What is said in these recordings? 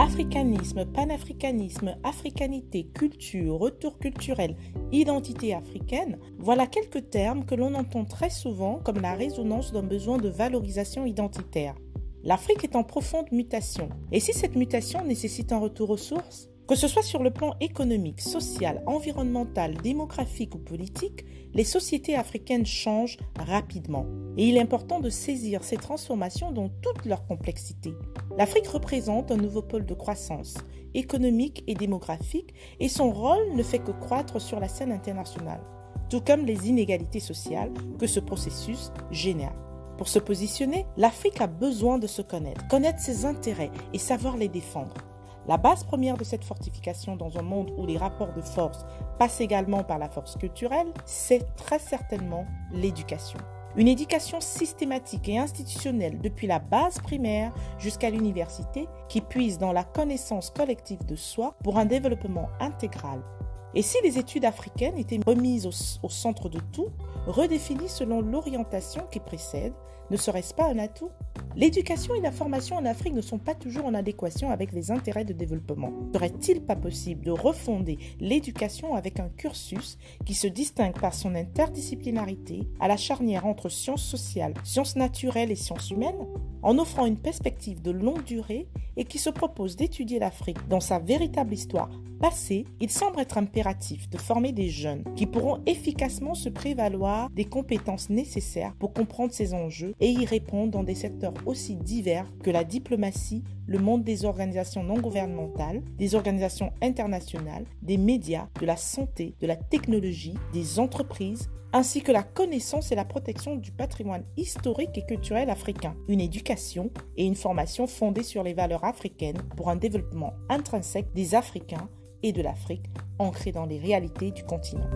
Africanisme, panafricanisme, africanité, culture, retour culturel, identité africaine, voilà quelques termes que l'on entend très souvent comme la résonance d'un besoin de valorisation identitaire. L'Afrique est en profonde mutation. Et si cette mutation nécessite un retour aux sources ? Que ce soit sur le plan économique, social, environnemental, démographique ou politique, les sociétés africaines changent rapidement. Et il est important de saisir ces transformations dans toute leur complexité. L'Afrique représente un nouveau pôle de croissance économique et démographique et son rôle ne fait que croître sur la scène internationale, tout comme les inégalités sociales que ce processus génère. Pour se positionner, l'Afrique a besoin de se connaître ses intérêts et savoir les défendre. La base première de cette fortification dans un monde où les rapports de force passent également par la force culturelle, c'est très certainement l'éducation. Une éducation systématique et institutionnelle depuis la base primaire jusqu'à l'université qui puise dans la connaissance collective de soi pour un développement intégral. Et si les études africaines étaient remises au centre de tout, redéfinies selon l'orientation qui précède, ne serait-ce pas un atout ? L'éducation et la formation en Afrique ne sont pas toujours en adéquation avec les intérêts de développement. Ne serait-il pas possible de refonder l'éducation avec un cursus qui se distingue par son interdisciplinarité à la charnière entre sciences sociales, sciences naturelles et sciences humaines, en offrant une perspective de longue durée et qui se propose d'étudier l'Afrique dans sa véritable histoire passée? Il semble être impératif de former des jeunes qui pourront efficacement se prévaloir des compétences nécessaires pour comprendre ces enjeux et y répondre dans des secteurs aussi divers que la diplomatie, le monde des organisations non gouvernementales, des organisations internationales, des médias, de la santé, de la technologie, des entreprises, ainsi que la connaissance et la protection du patrimoine historique et culturel africain, une éducation et une formation fondées sur les valeurs africaines pour un développement intrinsèque des Africains et de l'Afrique, ancré dans les réalités du continent.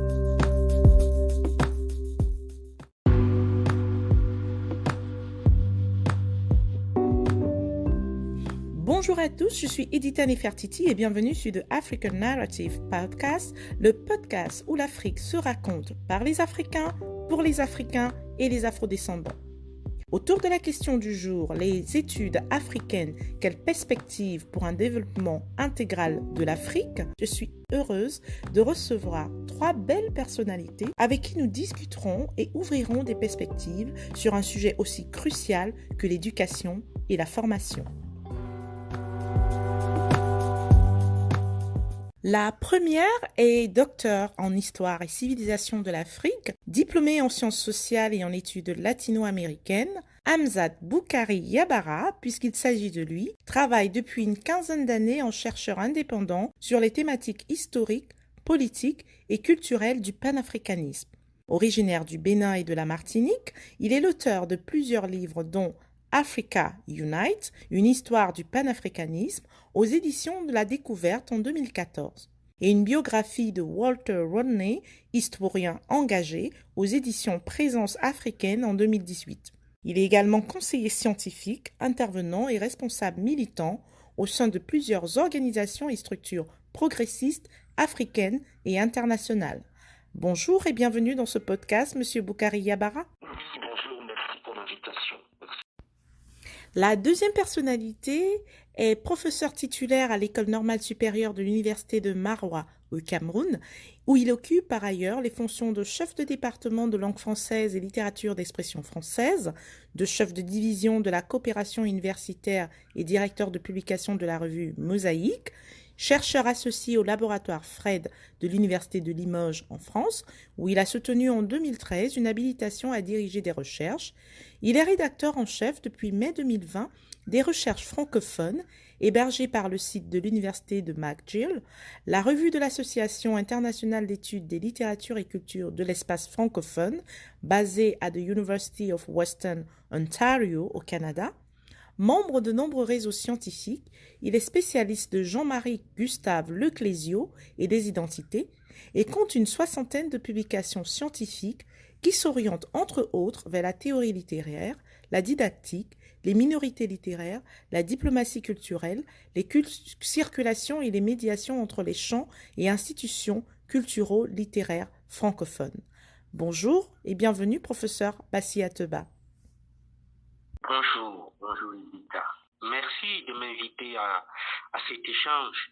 Bonjour à tous, je suis Edita Nefertiti et bienvenue sur The African Narrative Podcast, le podcast où l'Afrique se raconte par les Africains, pour les Africains et les Afrodescendants. Autour de la question du jour, les études africaines, quelle perspective pour un développement intégral de l'Afrique, je suis heureuse de recevoir 3 belles personnalités avec qui nous discuterons et ouvrirons des perspectives sur un sujet aussi crucial que l'éducation et la formation. La première est docteur en histoire et civilisation de l'Afrique, diplômée en sciences sociales et en études latino-américaines. Hamzat Boukari Yabara, puisqu'il s'agit de lui, travaille depuis une quinzaine d'années en chercheur indépendant sur les thématiques historiques, politiques et culturelles du panafricanisme. Originaire du Bénin et de la Martinique, il est l'auteur de plusieurs livres dont Africa Unite, une histoire du panafricanisme, aux éditions de la Découverte en 2014, et une biographie de Walter Rodney, historien engagé, aux éditions Présence africaine en 2018. Il est également conseiller scientifique, intervenant et responsable militant au sein de plusieurs organisations et structures progressistes africaines et internationales. Bonjour et bienvenue dans ce podcast, Monsieur Boukari Yabara. Bonjour, merci pour l'invitation. La deuxième personnalité est professeur titulaire à l'École normale supérieure de l'Université de Maroua au Cameroun, où il occupe par ailleurs les fonctions de chef de département de langue française et littérature d'expression française, de chef de division de la coopération universitaire et directeur de publication de la revue Mosaïque, chercheur associé au laboratoire Fred de l'Université de Limoges en France, où il a soutenu en 2013 une habilitation à diriger des recherches. Il est rédacteur en chef depuis mai 2020 des recherches francophones, hébergées par le site de l'Université de McGill, la revue de l'Association internationale d'études des littératures et cultures de l'espace francophone, basée à The University of Western Ontario au Canada. Membre de nombreux réseaux scientifiques, il est spécialiste de Jean-Marie Gustave Leclésio et des identités et compte une 60aine de publications scientifiques qui s'orientent entre autres vers la théorie littéraire, la didactique, les minorités littéraires, la diplomatie culturelle, les circulations et les médiations entre les champs et institutions culturo-littéraires francophones. Bonjour et bienvenue, professeur Bassi Ateba. Bonjour Edita. Merci de m'inviter à cet échange.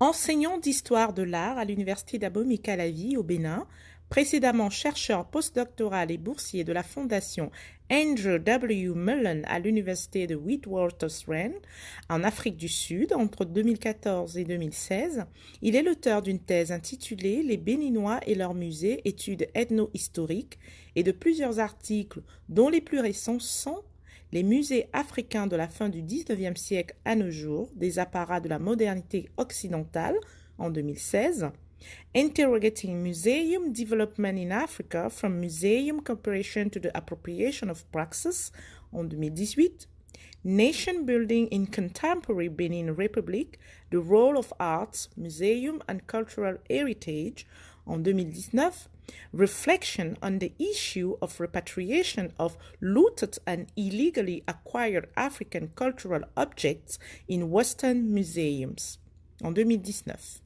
Enseignant d'histoire de l'art à l'université d'Abomey-Calavi au Bénin, précédemment chercheur postdoctoral et boursier de la fondation Andrew W. Mellon à l'université de Witwatersrand en Afrique du Sud entre 2014 et 2016, il est l'auteur d'une thèse intitulée Les Béninois et leurs musées, études ethno-historiques et de plusieurs articles dont les plus récents sont les musées africains de la fin du XIXe siècle à nos jours, des apparats de la modernité occidentale en 2016, Interrogating Museum Development in Africa from Museum Cooperation to the Appropriation of Praxis en 2018, Nation Building in Contemporary Benin Republic, The Role of Arts, Museum and Cultural Heritage en 2019, Reflection on the issue of repatriation of looted and illegally acquired African cultural objects in Western museums en 2019.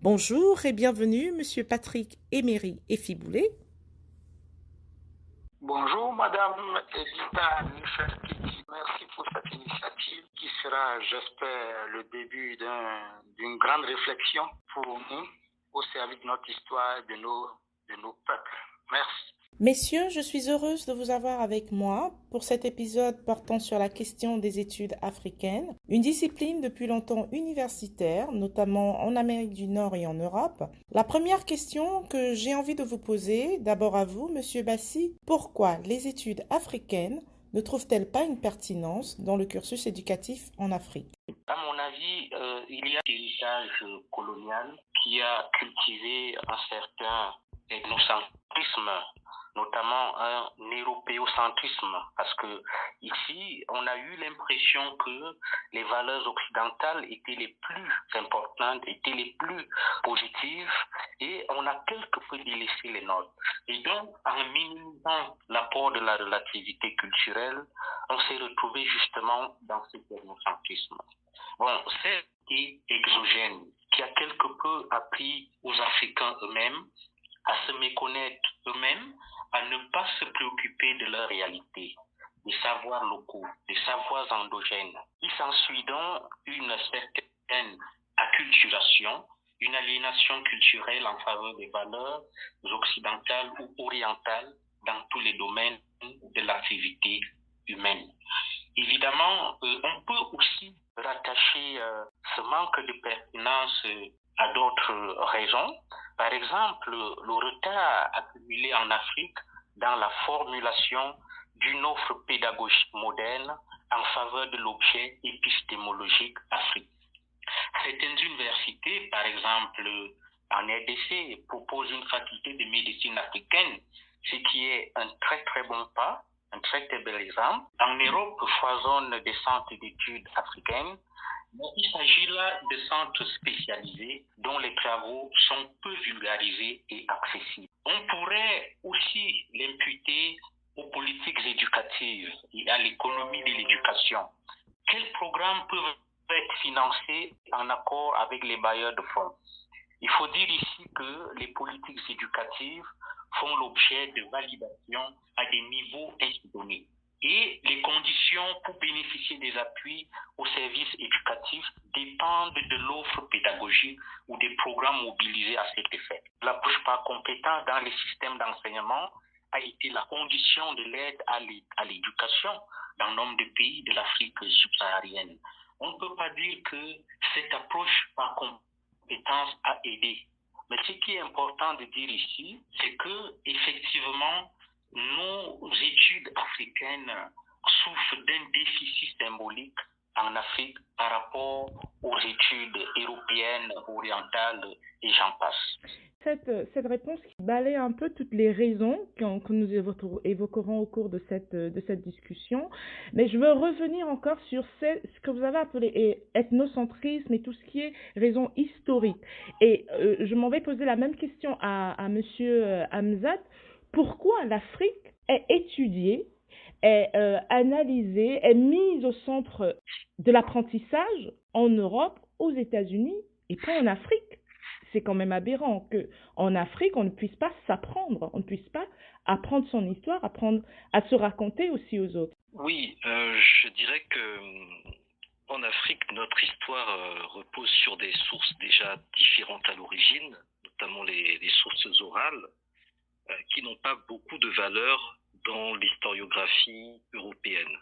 Bonjour et bienvenue, Monsieur Patrick Emery Efiboulet. Bonjour, Madame Edita Nefertiti. Merci pour cette initiative qui sera, j'espère, le début d'une grande réflexion pour nous au service de notre histoire et de nos peuples. Merci. Messieurs, je suis heureuse de vous avoir avec moi pour cet épisode portant sur la question des études africaines, une discipline depuis longtemps universitaire, notamment en Amérique du Nord et en Europe. La première question que j'ai envie de vous poser, d'abord à vous, Monsieur Bassi, pourquoi les études africaines ne trouvent-elles pas une pertinence dans le cursus éducatif en Afrique? À mon avis, il y a un héritage colonial qui a cultivé un certain ethnocentrisme, notamment un européocentrisme, parce que ici, on a eu l'impression que les valeurs occidentales étaient les plus importantes, étaient les plus positives, et on a quelque peu délaissé les nôtres. Et donc, en minimisant l'apport de la relativité culturelle, on s'est retrouvé justement dans cet ethnocentrisme. Bon, c'est exogène qui a quelque peu appris aux Africains eux-mêmes à se méconnaître eux-mêmes, à ne pas se préoccuper de leur réalité, des savoirs locaux, des savoirs endogènes. Il s'ensuit donc une certaine acculturation, une aliénation culturelle en faveur des valeurs occidentales ou orientales dans tous les domaines de l'activité humaine. Évidemment, on peut aussi rattacher ce manque de pertinence à d'autres raisons. Par exemple, le retard accumulé en Afrique dans la formulation d'une offre pédagogique moderne en faveur de l'objet épistémologique africain. Certaines universités, par exemple en RDC, proposent une faculté de médecine africaine, ce qui est un très très bon pas, un très très bel exemple. En Europe, foisonnent des centres d'études africaines. Mais il s'agit là de centres spécialisés dont les travaux sont peu vulgarisés et accessibles. On pourrait aussi l'imputer aux politiques éducatives et à l'économie de l'éducation. Quels programmes peuvent être financés en accord avec les bailleurs de fonds? Il faut dire ici que les politiques éducatives font l'objet de validation à des niveaux donnés. Et les conditions pour bénéficier des appuis aux services éducatifs dépendent de l'offre pédagogique ou des programmes mobilisés à cet effet. L'approche par compétence dans les systèmes d'enseignement a été la condition de l'aide à l'éducation dans nombre de pays de l'Afrique subsaharienne. On ne peut pas dire que cette approche par compétence a aidé. Mais ce qui est important de dire ici, c'est que effectivement, nos études africaines souffrent d'un déficit symbolique en Afrique par rapport aux études européennes, orientales et j'en passe. Cette réponse qui balaye un peu toutes les raisons que nous évoquerons au cours de cette discussion, mais je veux revenir encore sur ce que vous avez appelé ethnocentrisme et tout ce qui est raison historique. Et je m'en vais poser la même question à Monsieur Hamzat. Pourquoi l'Afrique est étudiée, est analysée, est mise au centre de l'apprentissage en Europe, aux États-Unis et pas en Afrique? c'est quand même aberrant qu'en Afrique, on ne puisse pas s'apprendre, on ne puisse pas apprendre son histoire, apprendre à se raconter aussi aux autres. Oui, je dirais que en Afrique, notre histoire repose sur des sources déjà différentes à l'origine, notamment les sources orales, qui n'ont pas beaucoup de valeur dans l'historiographie européenne.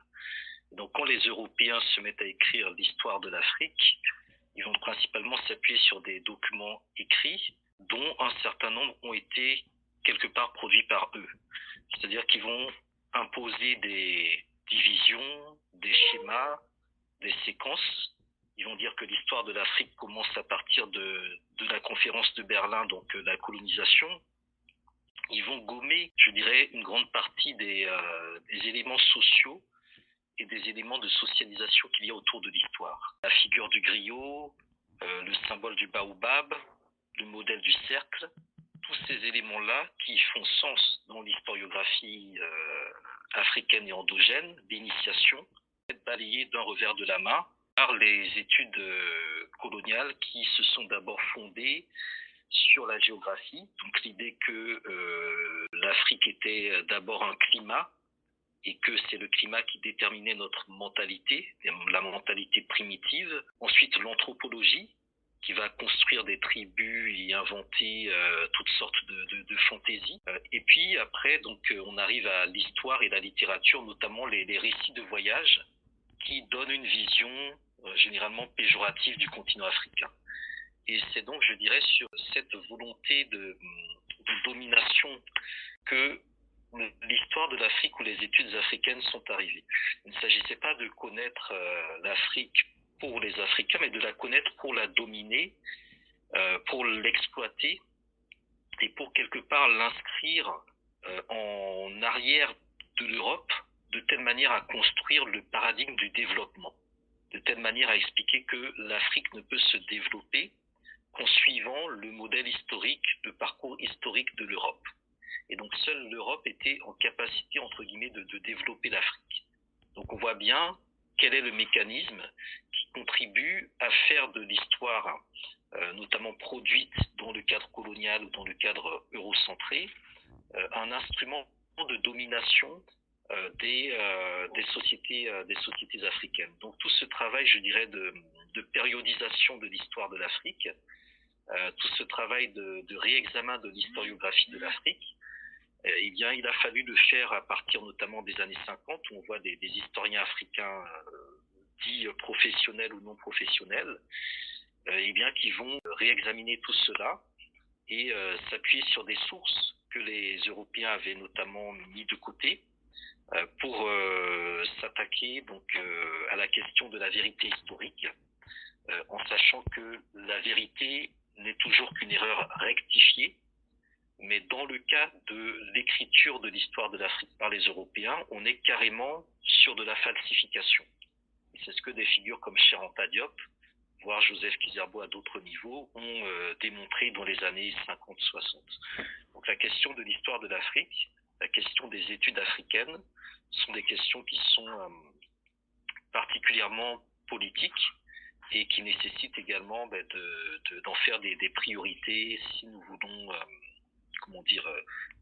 Donc quand les Européens se mettent à écrire l'histoire de l'Afrique, ils vont principalement s'appuyer sur des documents écrits dont un certain nombre ont été quelque part produits par eux. C'est-à-dire qu'ils vont imposer des divisions, des schémas, des séquences. Ils vont dire que l'histoire de l'Afrique commence à partir de la conférence de Berlin, donc la colonisation. Ils vont gommer, je dirais, une grande partie des éléments sociaux et des éléments de socialisation qu'il y a autour de l'histoire. La figure du griot, le symbole du baobab, le modèle du cercle, tous ces éléments-là qui font sens dans l'historiographie africaine et endogène, d'initiation, être balayés d'un revers de la main par les études coloniales qui se sont d'abord fondées sur la géographie, donc l'idée que l'Afrique était d'abord un climat et que c'est le climat qui déterminait notre mentalité, la mentalité primitive. Ensuite, l'anthropologie, qui va construire des tribus et inventer toutes sortes de fantaisies. Et puis après, donc, on arrive à l'histoire et la littérature, notamment les récits de voyage, qui donnent une vision généralement péjorative du continent africain. Et c'est donc, je dirais, sur cette volonté de domination que l'histoire de l'Afrique ou les études africaines sont arrivées. Il ne s'agissait pas de connaître l'Afrique pour les Africains, mais de la connaître pour la dominer, pour l'exploiter et pour quelque part l'inscrire en arrière de l'Europe, de telle manière à construire le paradigme du développement, de telle manière à expliquer que l'Afrique ne peut se développer qu'en suivant le modèle historique, le parcours historique de l'Europe. Et donc seule l'Europe était en capacité, entre guillemets, de développer l'Afrique. Donc on voit bien quel est le mécanisme qui contribue à faire de l'histoire, notamment produite dans le cadre colonial ou dans le cadre eurocentré, un instrument de domination des sociétés africaines. Donc tout ce travail, je dirais, de périodisation de l'histoire de l'Afrique, tout ce travail de réexamen de l'historiographie de l'Afrique, eh bien, il a fallu le faire à partir notamment des années 50, où on voit des historiens africains dits professionnels ou non professionnels, eh bien, qui vont réexaminer tout cela et s'appuyer sur des sources que les Européens avaient notamment mis de côté pour s'attaquer donc à la question de la vérité historique, en sachant que la vérité n'est toujours qu'une erreur rectifiée. Mais dans le cas de l'écriture de l'histoire de l'Afrique par les Européens, on est carrément sur de la falsification. C'est ce que des figures comme Cheikh Anta Diop, voire Joseph Kizerbo à d'autres niveaux, ont démontré dans les années 50-60. Donc la question de l'histoire de l'Afrique, la question des études africaines, sont des questions qui sont particulièrement politiques et qui nécessitent également d'en faire des priorités si nous voulons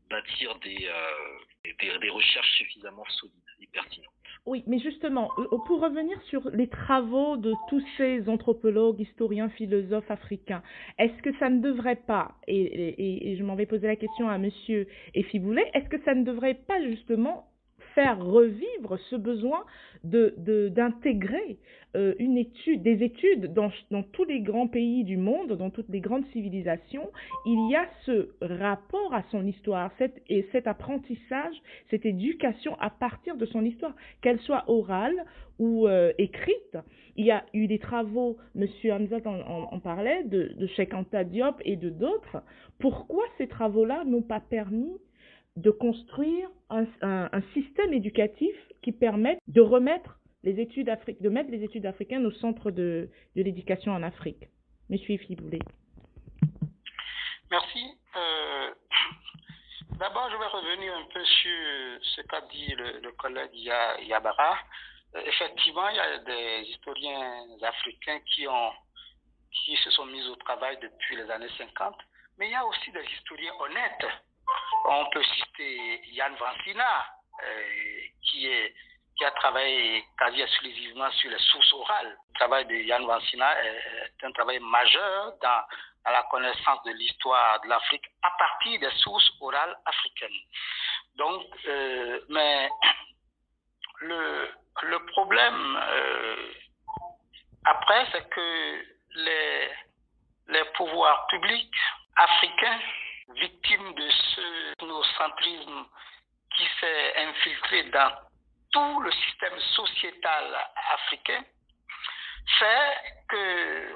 bâtir des recherches suffisamment solides et pertinentes. Oui, mais justement, pour revenir sur les travaux de tous ces anthropologues, historiens, philosophes africains, est-ce que ça ne devrait pas, et je m'en vais poser la question à monsieur Efiboulet, est-ce que ça ne devrait pas justement faire revivre ce besoin d'intégrer des études dans tous les grands pays du monde, dans toutes les grandes civilisations, il y a ce rapport à son histoire, cet apprentissage, cette éducation à partir de son histoire, qu'elle soit orale ou écrite. Il y a eu des travaux, monsieur Hamzat en parlait, de Cheikh Anta Diop et de d'autres. Pourquoi ces travaux-là n'ont pas permis de construire un système éducatif qui permette de mettre les études africaines au centre de l'éducation en Afrique? Monsieur Efiboulet. Merci. D'abord, je vais revenir un peu sur ce qu'a dit le collègue Yabara. Effectivement, il y a des historiens africains qui ont qui se sont mis au travail depuis les années 50, mais il y a aussi des historiens honnêtes. On peut citer Jan Vansina, qui a travaillé quasi exclusivement sur les sources orales. Le travail de Jan Vansina est un travail majeur dans la connaissance de l'histoire de l'Afrique à partir des sources orales africaines. Donc, mais le problème après, c'est que les pouvoirs publics africains, victimes de ce ethnocentrisme qui s'est infiltré dans tout le système sociétal africain, fait que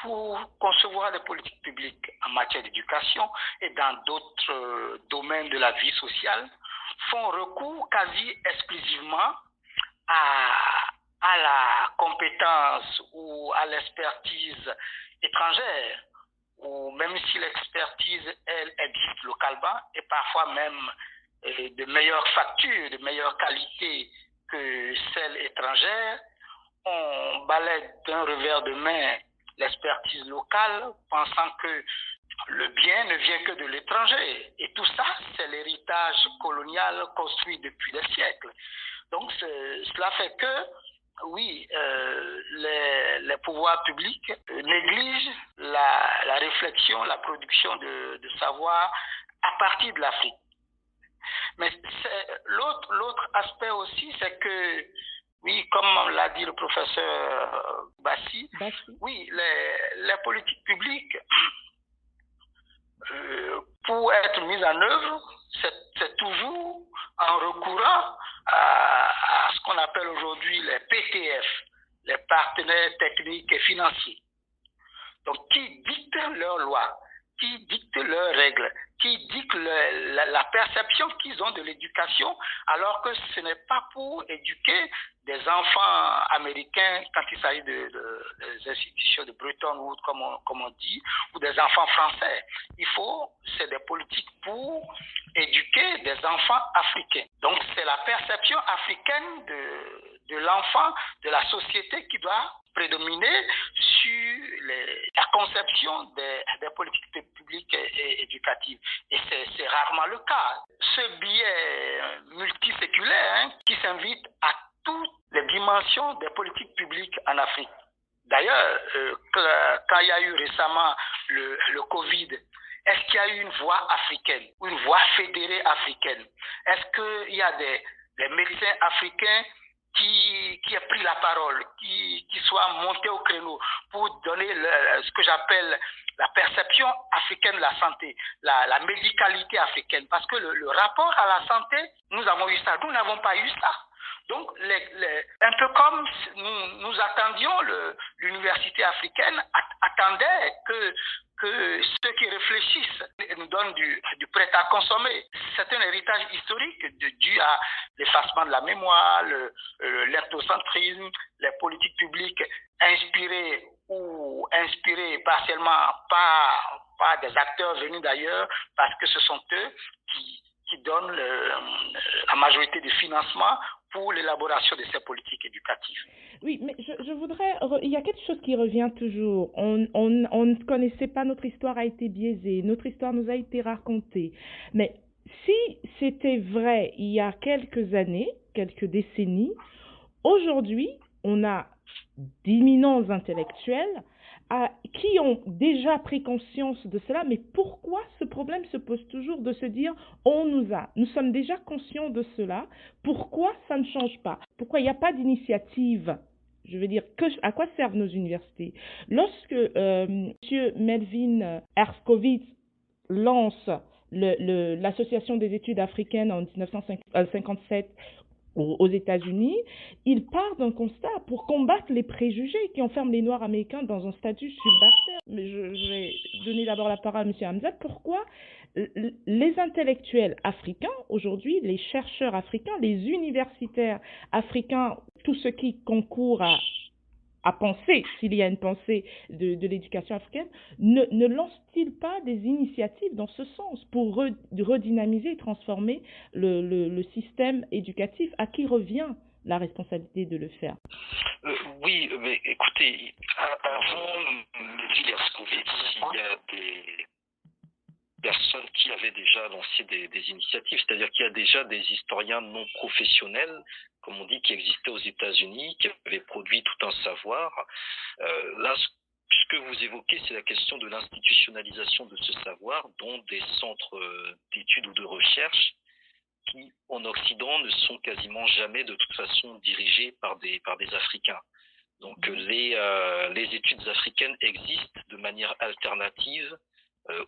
pour concevoir des politiques publiques en matière d'éducation et dans d'autres domaines de la vie sociale, font recours quasi exclusivement à la compétence ou à l'expertise étrangère, ou même si l'expertise, elle, existe localement et parfois même de meilleure facture, de meilleure qualité que celle étrangère, on balaie d'un revers de main l'expertise locale, pensant que le bien ne vient que de l'étranger. Et tout ça, c'est l'héritage colonial construit depuis des siècles. Donc, cela fait que, oui, les pouvoirs publics négligent la réflexion, la production de savoir à partir de l'Afrique. Mais l'autre aspect aussi, c'est que, oui, comme l'a dit le professeur Bassi, oui, les politiques publiques, pour être mises en œuvre, c'est toujours en recourant à ce qu'on appelle aujourd'hui les PTF, les partenaires techniques et financiers. Donc, qui dictent leurs lois, qui dictent leurs règles, qui dictent la perception qu'ils ont de l'éducation, alors que ce n'est pas pour éduquer des enfants américains quand il s'agit des institutions de Bretton Woods, comme on dit, ou des enfants français. C'est des politiques pour éduquer des enfants africains. Donc, c'est la perception africaine de l'enfant, de la société qui doit prédominer sur la conception des politiques publiques et éducatives. Et c'est rarement le cas. Ce biais multiséculaire qui s'invite à toutes les dimensions des politiques publiques en Afrique. D'ailleurs, quand il y a eu récemment le Covid, est-ce qu'il y a eu une voix africaine, ou une voix fédérée africaine? Est-ce qu'il y a des médecins africains qui a pris la parole, qui soit monté au créneau pour donner ce que j'appelle la perception africaine de la santé, la médicalité africaine? Parce que le rapport à la santé, nous avons eu ça, nous n'avons pas eu ça. Donc, un peu comme nous attendions, l'université africaine attendait que ceux qui réfléchissent nous donnent du prêt à consommer. C'est un héritage historique dû à l'effacement de la mémoire, l'ethnocentrisme, les politiques publiques inspirées partiellement par des acteurs venus d'ailleurs, parce que ce sont eux qui donnent la majorité du financement pour l'élaboration de ces politiques éducatives. Oui, mais je voudrais... Il y a quelque chose qui revient toujours. On ne connaissait pas, notre histoire a été biaisée, notre histoire nous a été racontée. Mais si c'était vrai il y a quelques années, quelques décennies, aujourd'hui, on a d'éminents intellectuels qui ont déjà pris conscience de cela, mais pourquoi ce problème se pose toujours de se dire nous sommes déjà conscients de cela, pourquoi ça ne change pas? Pourquoi il n'y a pas d'initiative? Je veux dire, à quoi servent nos universités? Lorsque M. Melvin Herskovits lance l'Association des études africaines en 1957 aux États-Unis, il part d'un constat pour combattre les préjugés qui enferment les Noirs américains dans un statut subalterne. Mais je vais donner d'abord la parole à M. Hamza. Pourquoi les intellectuels africains, aujourd'hui, les chercheurs africains, les universitaires africains, tous ceux qui concourent à penser, s'il y a une pensée de l'éducation africaine, ne lance-t-il pas des initiatives dans ce sens pour redynamiser et transformer le système éducatif? À qui revient la responsabilité de le faire. Oui, mais écoutez, avant Mehdi Herskovitz, il y a des personnes qui avaient déjà lancé des initiatives, c'est-à-dire qu'il y a déjà des historiens non professionnels, comme on dit, qui existaient aux États-Unis, qui avaient produit tout un savoir. Là, ce que vous évoquez, c'est la question de l'institutionnalisation de ce savoir, dont des centres d'études ou de recherche qui, en Occident, ne sont quasiment jamais de toute façon dirigés par des Africains. Donc les études africaines existent de manière alternative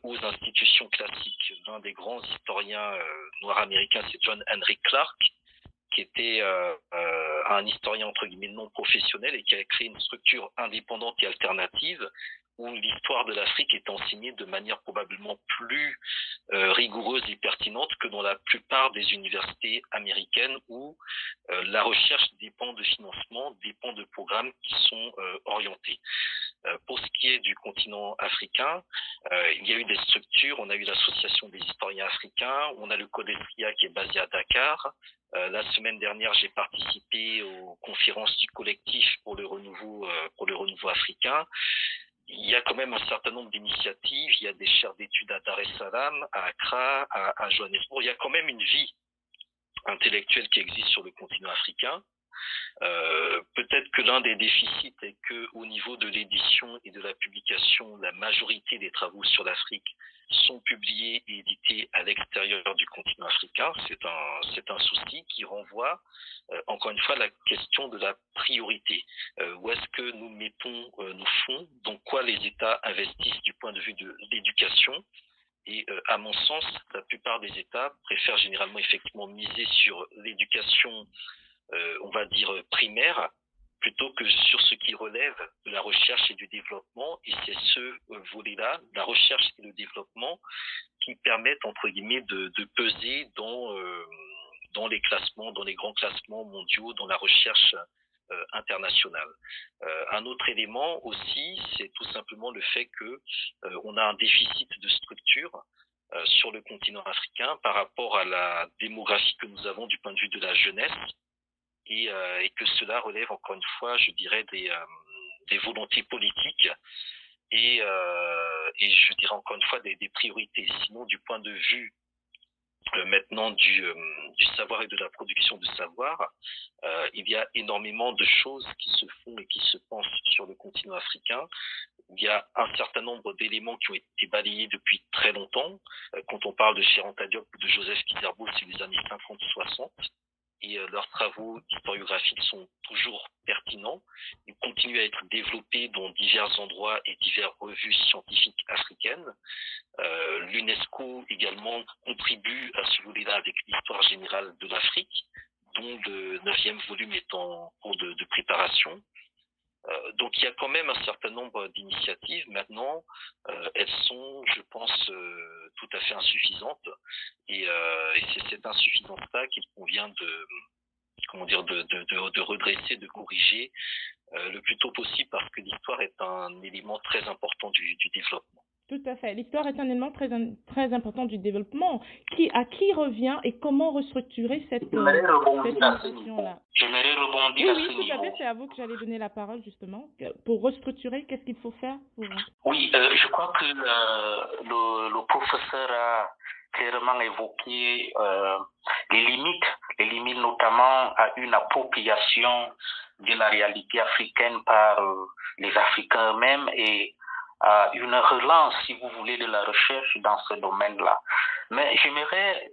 aux institutions classiques. L'un des grands historiens noirs américains, c'est John Henry Clark, qui était un historien entre guillemets non professionnel et qui a créé une structure indépendante et alternative où l'histoire de l'Afrique est enseignée de manière probablement plus rigoureuse et pertinente que dans la plupart des universités américaines où la recherche dépend de financement, dépend de programmes qui sont orientés. Pour ce qui est du continent africain, il y a eu des structures, on a eu l'association des historiens africains, on a le Codestria qui est basé à Dakar. La semaine dernière, j'ai participé aux conférences du collectif pour le renouveau africain. Il y a quand même un certain nombre d'initiatives. Il y a des chaires d'études à Dar es Salaam, à Accra, à Johannesburg. Il y a quand même une vie intellectuelle qui existe sur le continent africain. Peut-être que l'un des déficits est que, au niveau de l'édition et de la publication, la majorité des travaux sur l'Afrique sont publiés et édités à l'extérieur du continent africain. C'est un souci qui renvoie, encore une fois, à la question de la priorité. Où est-ce que nous mettons nos fonds? Dans quoi les États investissent du point de vue de l'éducation? Et à mon sens, la plupart des États préfèrent généralement effectivement miser sur l'éducation, on va dire primaire, plutôt que sur ce qui relève de la recherche et du développement. Et c'est ce volet-là, la recherche et le développement, qui permettent, entre guillemets, de peser dans les classements, dans les grands classements mondiaux, dans la recherche internationale. Un autre élément aussi, c'est tout simplement le fait que on a un déficit de structure sur le continent africain par rapport à la démographie que nous avons du point de vue de la jeunesse, et que cela relève encore une fois, je dirais, des volontés politiques et je dirais encore une fois des priorités. Sinon, du point de vue maintenant du savoir et de la production de savoir, il y a énormément de choses qui se font et qui se pensent sur le continent africain. Il y a un certain nombre d'éléments qui ont été balayés depuis très longtemps. Quand on parle de Cheikh Anta Diop ou de Joseph Kizerbo, c'est les années 50-60. Et leurs travaux historiographiques sont toujours pertinents. Ils continuent à être développés dans divers endroits et diverses revues scientifiques africaines. L'UNESCO également contribue à ce volet-là avec l'histoire générale de l'Afrique, dont le 9e volume est en cours de préparation. Donc il y a quand même un certain nombre d'initiatives. Maintenant, elles sont, je pense, tout à fait insuffisantes. Et c'est cette insuffisance-là qu'il convient de redresser, de corriger le plus tôt possible, parce que l'histoire est un élément très important du développement. Tout à fait. L'histoire est un élément très important du développement. À qui revient et comment restructurer cette innovation-là? J'aimerais rebondir Oui, tout à fait. C'est à vous que j'allais donner la parole, justement. Pour restructurer, qu'est-ce qu'il faut faire pour... Oui, je crois que le professeur a clairement évoqué les limites notamment à une appropriation de la réalité africaine par les Africains eux-mêmes et à une relance, si vous voulez, de la recherche dans ce domaine-là. Mais j'aimerais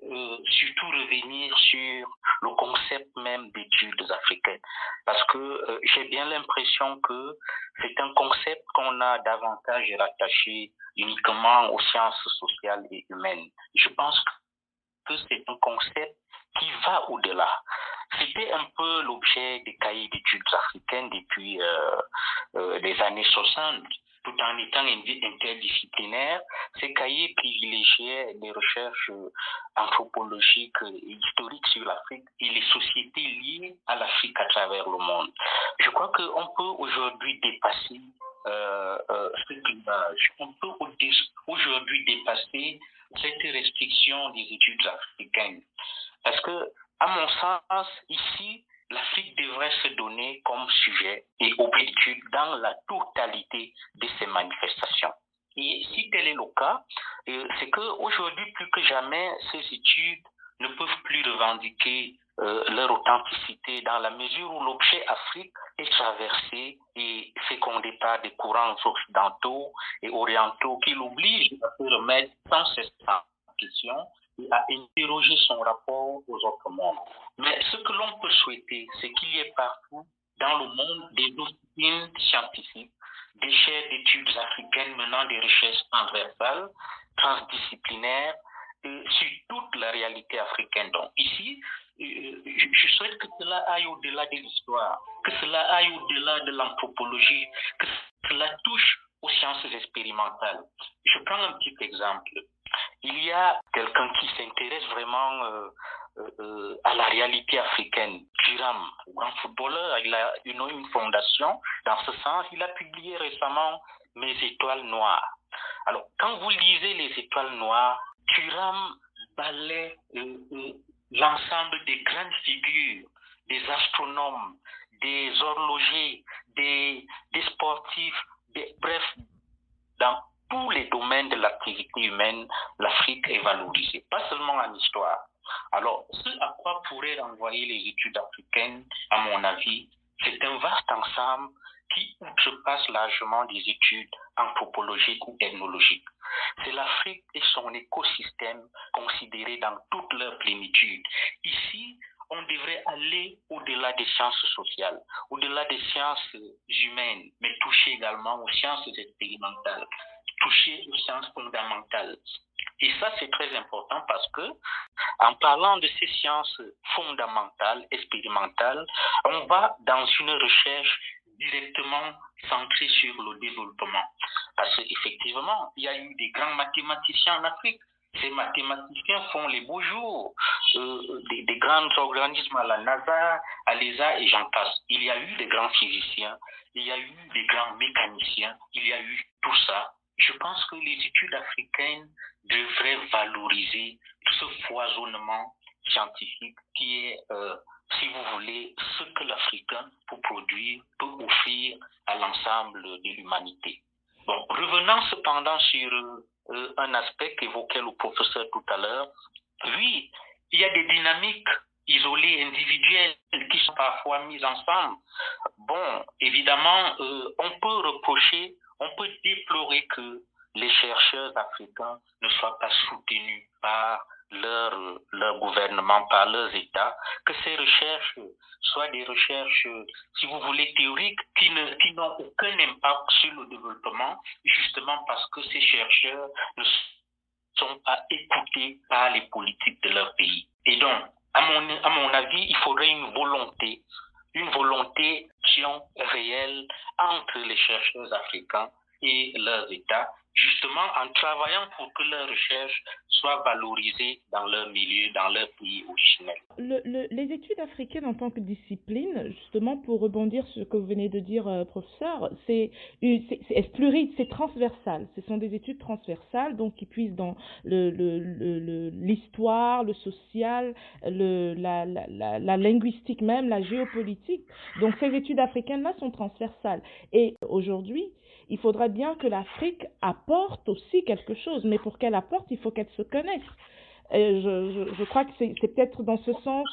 surtout revenir sur le concept même d'études africaines, parce que j'ai bien l'impression que c'est un concept qu'on a davantage rattaché uniquement aux sciences sociales et humaines. Je pense que c'est un concept qui va au-delà. C'était un peu l'objet des cahiers d'études africaines depuis les années 60. Tout en étant interdisciplinaires, ces cahiers privilégiaient les recherches anthropologiques et historiques sur l'Afrique et les sociétés liées à l'Afrique à travers le monde. Je crois qu'on peut aujourd'hui dépasser ce clivage. On peut aujourd'hui dépasser cette restriction des études africaines. Parce que, à mon sens, ici, l'Afrique devrait se donner comme sujet et objet d'étude dans la totalité de ces manifestations. Et si tel est le cas, c'est qu'aujourd'hui, plus que jamais, ces études ne peuvent plus revendiquer leur authenticité dans la mesure où l'objet Afrique est traversé et fécondé par des courants occidentaux et orientaux qui l'obligent à se remettre sans cesse en question et à interroger son rapport aux autres mondes. Mais ce que l'on peut souhaiter, c'est qu'il y ait partout dans le monde des disciplines scientifiques, des chaires d'études africaines menant des recherches transversales, transdisciplinaires, sur toute la réalité africaine. Donc ici, je souhaite que cela aille au-delà de l'histoire, que cela aille au-delà de l'anthropologie, que cela touche aux sciences expérimentales. Je prends un petit exemple. Il y a quelqu'un qui s'intéresse vraiment à la réalité africaine. Thuram, grand footballeur, il a une fondation dans ce sens. Il a publié récemment Mes étoiles noires. Alors, quand vous lisez Les étoiles noires, Thuram balaie l'ensemble des grandes figures, des astronomes, des horlogers, des sportifs, bref, dans tous les domaines de l'activité humaine, l'Afrique est valorisée, pas seulement en histoire. Alors, ce à quoi pourraient renvoyer les études africaines, à mon avis, c'est un vaste ensemble qui outrepasse largement des études anthropologiques ou ethnologiques. C'est l'Afrique et son écosystème considérés dans toute leur plénitude. Ici, on devrait aller au-delà des sciences sociales, au-delà des sciences humaines, mais toucher également aux sciences expérimentales, toucher aux sciences fondamentales. Et ça, c'est très important parce que, en parlant de ces sciences fondamentales, expérimentales, on va dans une recherche directement centrée sur le développement. Parce qu'effectivement, il y a eu des grands mathématiciens en Afrique. Ces mathématiciens font les beaux jours, des grands organismes à la NASA, à l'ESA et j'en passe. Il y a eu des grands physiciens, il y a eu des grands mécaniciens, il y a eu tout ça. Je pense que les études africaines devraient valoriser ce foisonnement scientifique qui est, si vous voulez, ce que l'Africain peut produire, peut offrir à l'ensemble de l'humanité. Bon, revenant cependant sur un aspect qu'évoquait le professeur tout à l'heure, oui, il y a des dynamiques isolées, individuelles, qui sont parfois mises ensemble. Bon, évidemment, on peut déplorer que les chercheurs africains ne soient pas soutenus par leur gouvernement, par leurs États, que ces recherches soient des recherches, si vous voulez, théoriques, qui n'ont aucun impact sur le développement, justement parce que ces chercheurs ne sont pas écoutés par les politiques de leur pays. Et donc, à mon avis, il faudrait une volonté d'action réelle entre les chercheurs africains et leurs États, justement en travaillant pour que leurs recherches soient valorisées dans leur milieu, dans leur pays originel. Les études africaines en tant que discipline, justement pour rebondir sur ce que vous venez de dire, professeur, c'est fluide, c'est transversal. Ce sont des études transversales, donc qui puisent dans l'histoire, le social, la linguistique même, la géopolitique. Donc ces études africaines-là sont transversales. Et aujourd'hui, il faudrait bien que l'Afrique apporte aussi quelque chose, mais pour qu'elle apporte, il faut qu'elle se connaisse. Je crois que c'est peut-être dans ce sens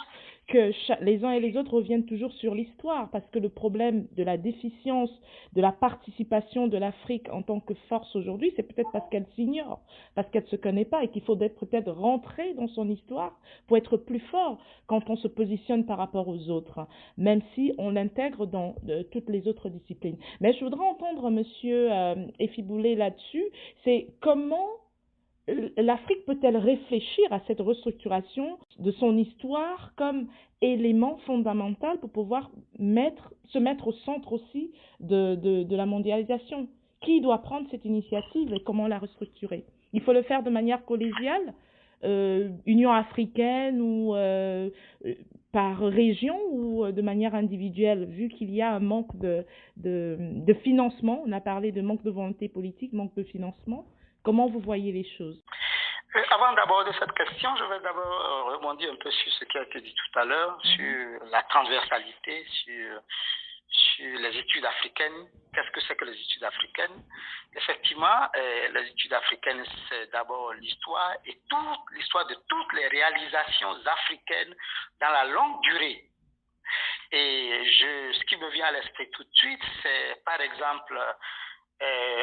que les uns et les autres reviennent toujours sur l'histoire, parce que le problème de la déficience de la participation de l'Afrique en tant que force aujourd'hui, c'est peut-être parce qu'elle s'ignore, parce qu'elle ne se connaît pas et qu'il faut peut-être rentrer dans son histoire pour être plus fort quand on se positionne par rapport aux autres, même si on l'intègre dans toutes les autres disciplines. Mais je voudrais entendre Monsieur Efiboulé là-dessus, c'est comment l'Afrique peut-elle réfléchir à cette restructuration de son histoire comme élément fondamental pour pouvoir se mettre au centre aussi de la mondialisation? Qui doit prendre cette initiative et comment la restructurer? Il faut le faire de manière collégiale, Union africaine ou par région ou de manière individuelle, vu qu'il y a un manque de financement. On a parlé de manque de volonté politique, manque de financement. Comment vous voyez les choses? Avant d'aborder cette question, je vais d'abord rebondir un peu sur ce qui a été dit tout à l'heure, sur la transversalité, sur les études africaines. Qu'est-ce que c'est que les études africaines? Effectivement, les études africaines, c'est d'abord l'histoire et l'histoire de toutes les réalisations africaines dans la longue durée. Et ce qui me vient à l'esprit tout de suite, c'est par exemple,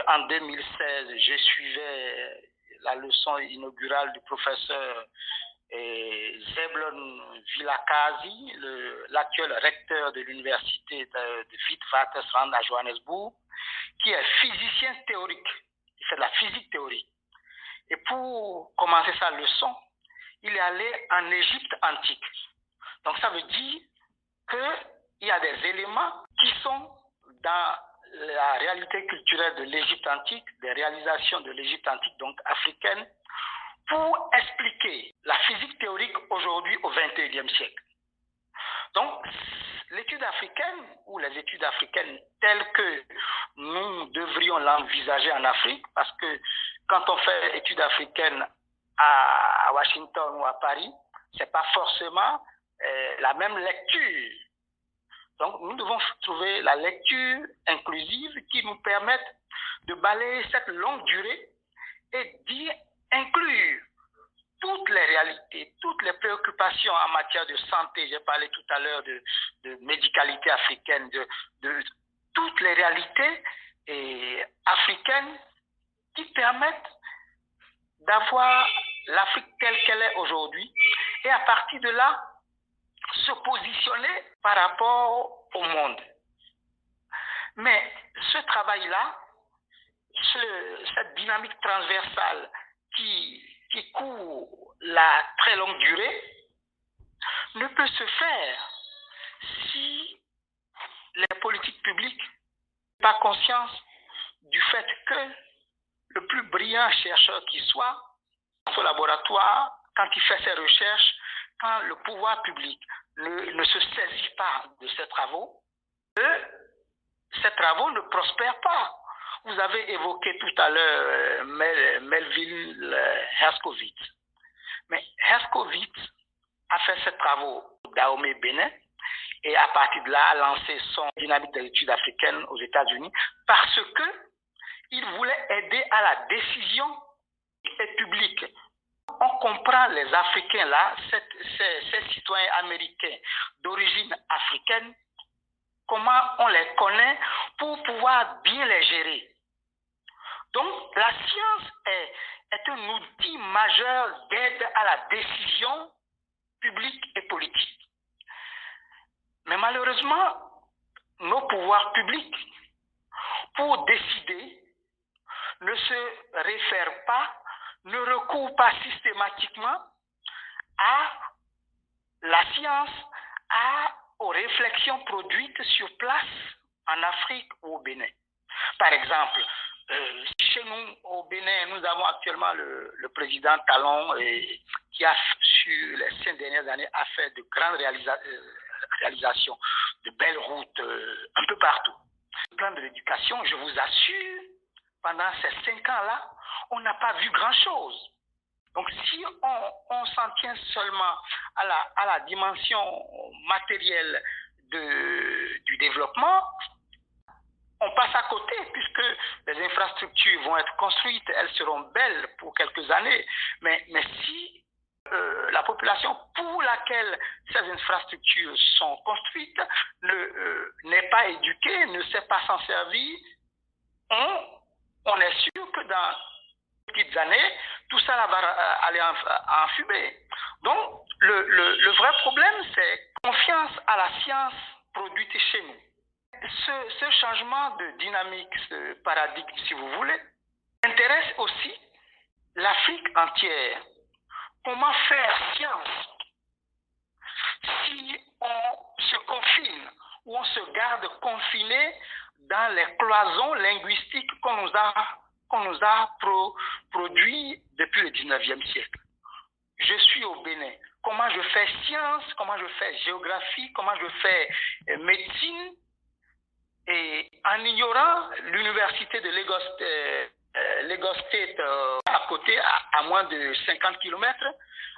en 2016, je suivais la leçon inaugurale du professeur Zebulon Vilakazi, l'actuel recteur de l'université de Witwatersrand à Johannesburg, qui est physicien théorique. Il fait de la physique théorique. Et pour commencer sa leçon, il est allé en Égypte antique. Donc ça veut dire qu'il y a des éléments qui sont dans la réalité culturelle de l'Égypte antique, des réalisations de l'Égypte antique, donc africaine, pour expliquer la physique théorique aujourd'hui au XXIe siècle. Donc, l'étude africaine, ou les études africaines telles que nous devrions l'envisager en Afrique, parce que quand on fait études africaines à Washington ou à Paris, c'est pas forcément la même lecture. Donc, nous devons trouver la lecture inclusive qui nous permette de balayer cette longue durée et d'y inclure toutes les réalités, toutes les préoccupations en matière de santé. J'ai parlé tout à l'heure de médicalité africaine, de toutes les réalités africaines qui permettent d'avoir l'Afrique telle qu'elle est aujourd'hui et à partir de là, se positionner par rapport au monde. Mais ce travail-là, cette dynamique transversale qui court la très longue durée, ne peut se faire si les politiques publiques n'ont pas conscience du fait que le plus brillant chercheur qui soit, dans son laboratoire, quand il fait ses recherches, quand le pouvoir public ne se saisit pas de ces travaux ne prospèrent pas. Vous avez évoqué tout à l'heure Melville Herskovits. Mais Herskovits a fait ses travaux au Dahomey, Bénin, et à partir de là a lancé son dynamique d'études africaines aux États-Unis parce qu'il voulait aider à la décision publique. On comprend les Africains là, ces citoyens américains d'origine africaine, comment on les connaît pour pouvoir bien les gérer. Donc la science est un outil majeur d'aide à la décision publique et politique. Mais malheureusement, nos pouvoirs publics, pour décider, ne se réfèrent pas, ne recourent pas systématiquement à la science, aux réflexions produites sur place en Afrique ou au Bénin. Par exemple, chez nous, au Bénin, nous avons actuellement le président Talon qui a, sur les 5 dernières années, a fait de grandes réalisations, de belles routes un peu partout. Le plan de l'éducation, je vous assure, pendant ces 5 ans-là, on n'a pas vu grand-chose. Donc si on s'en tient seulement à la dimension matérielle du développement, on passe à côté puisque les infrastructures vont être construites, elles seront belles pour quelques années. Mais si la population pour laquelle ces infrastructures sont construites n'est pas éduquée, ne sait pas s'en servir, on est sûr que dans petites années, tout ça va aller en fumée. Donc, le vrai problème, c'est confiance à la science produite chez nous. Ce changement de dynamique, ce paradigme, si vous voulez, intéresse aussi l'Afrique entière. Comment faire science si on se confine ou on se garde confiné dans les cloisons linguistiques qu'on nous a produit depuis le 19e siècle. Je suis au Bénin. Comment je fais science, comment je fais géographie, comment je fais médecine, et en ignorant l'université de Lagos Lagos State à côté, à moins de 50 km,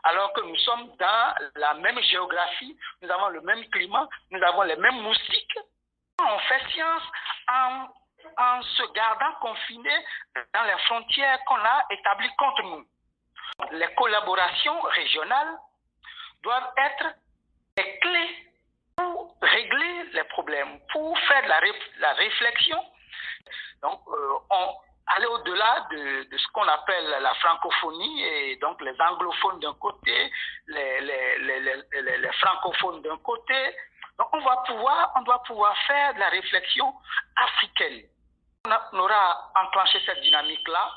alors que nous sommes dans la même géographie, nous avons le même climat, nous avons les mêmes moustiques. On fait science en se gardant confinés dans les frontières qu'on a établies contre nous. Les collaborations régionales doivent être les clés pour régler les problèmes, pour faire de la réflexion. Donc, aller au-delà de ce qu'on appelle la francophonie, et donc les anglophones d'un côté, les francophones d'un côté. Donc, on doit pouvoir faire de la réflexion africaine. On aura enclenché cette dynamique-là.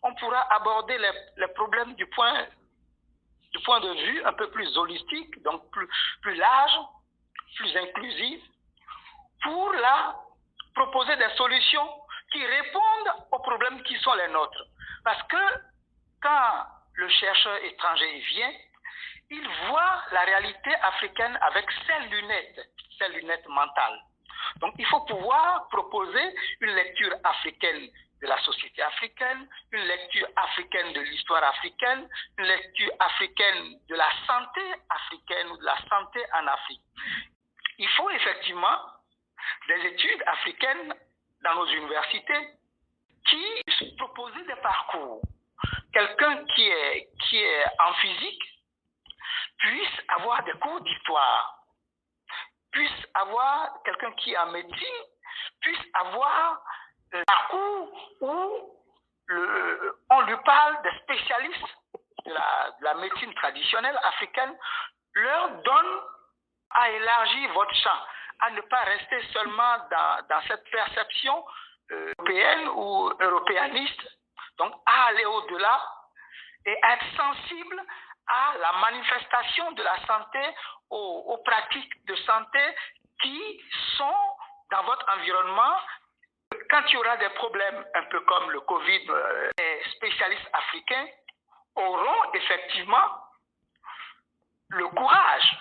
On pourra aborder les problèmes du point de vue un peu plus holistique, donc plus large, plus inclusif, pour là proposer des solutions qui répondent aux problèmes qui sont les nôtres. Parce que quand le chercheur étranger vient, il voit la réalité africaine avec ses lunettes mentales. Donc il faut pouvoir proposer une lecture africaine de la société africaine, une lecture africaine de l'histoire africaine, une lecture africaine de la santé africaine ou de la santé en Afrique. Il faut effectivement des études africaines dans nos universités qui proposent des parcours. Quelqu'un qui est en physique puisse avoir des cours d'histoire, puisse avoir quelqu'un qui est en médecine, puisse avoir un parcours où on lui parle des spécialistes de la médecine traditionnelle africaine, leur donne à élargir votre champ, à ne pas rester seulement dans cette perception européenne ou européaniste, donc à aller au-delà et être sensible à la manifestation de la santé, aux pratiques de santé qui sont dans votre environnement. Quand il y aura des problèmes, un peu comme le Covid, les spécialistes africains auront effectivement le courage.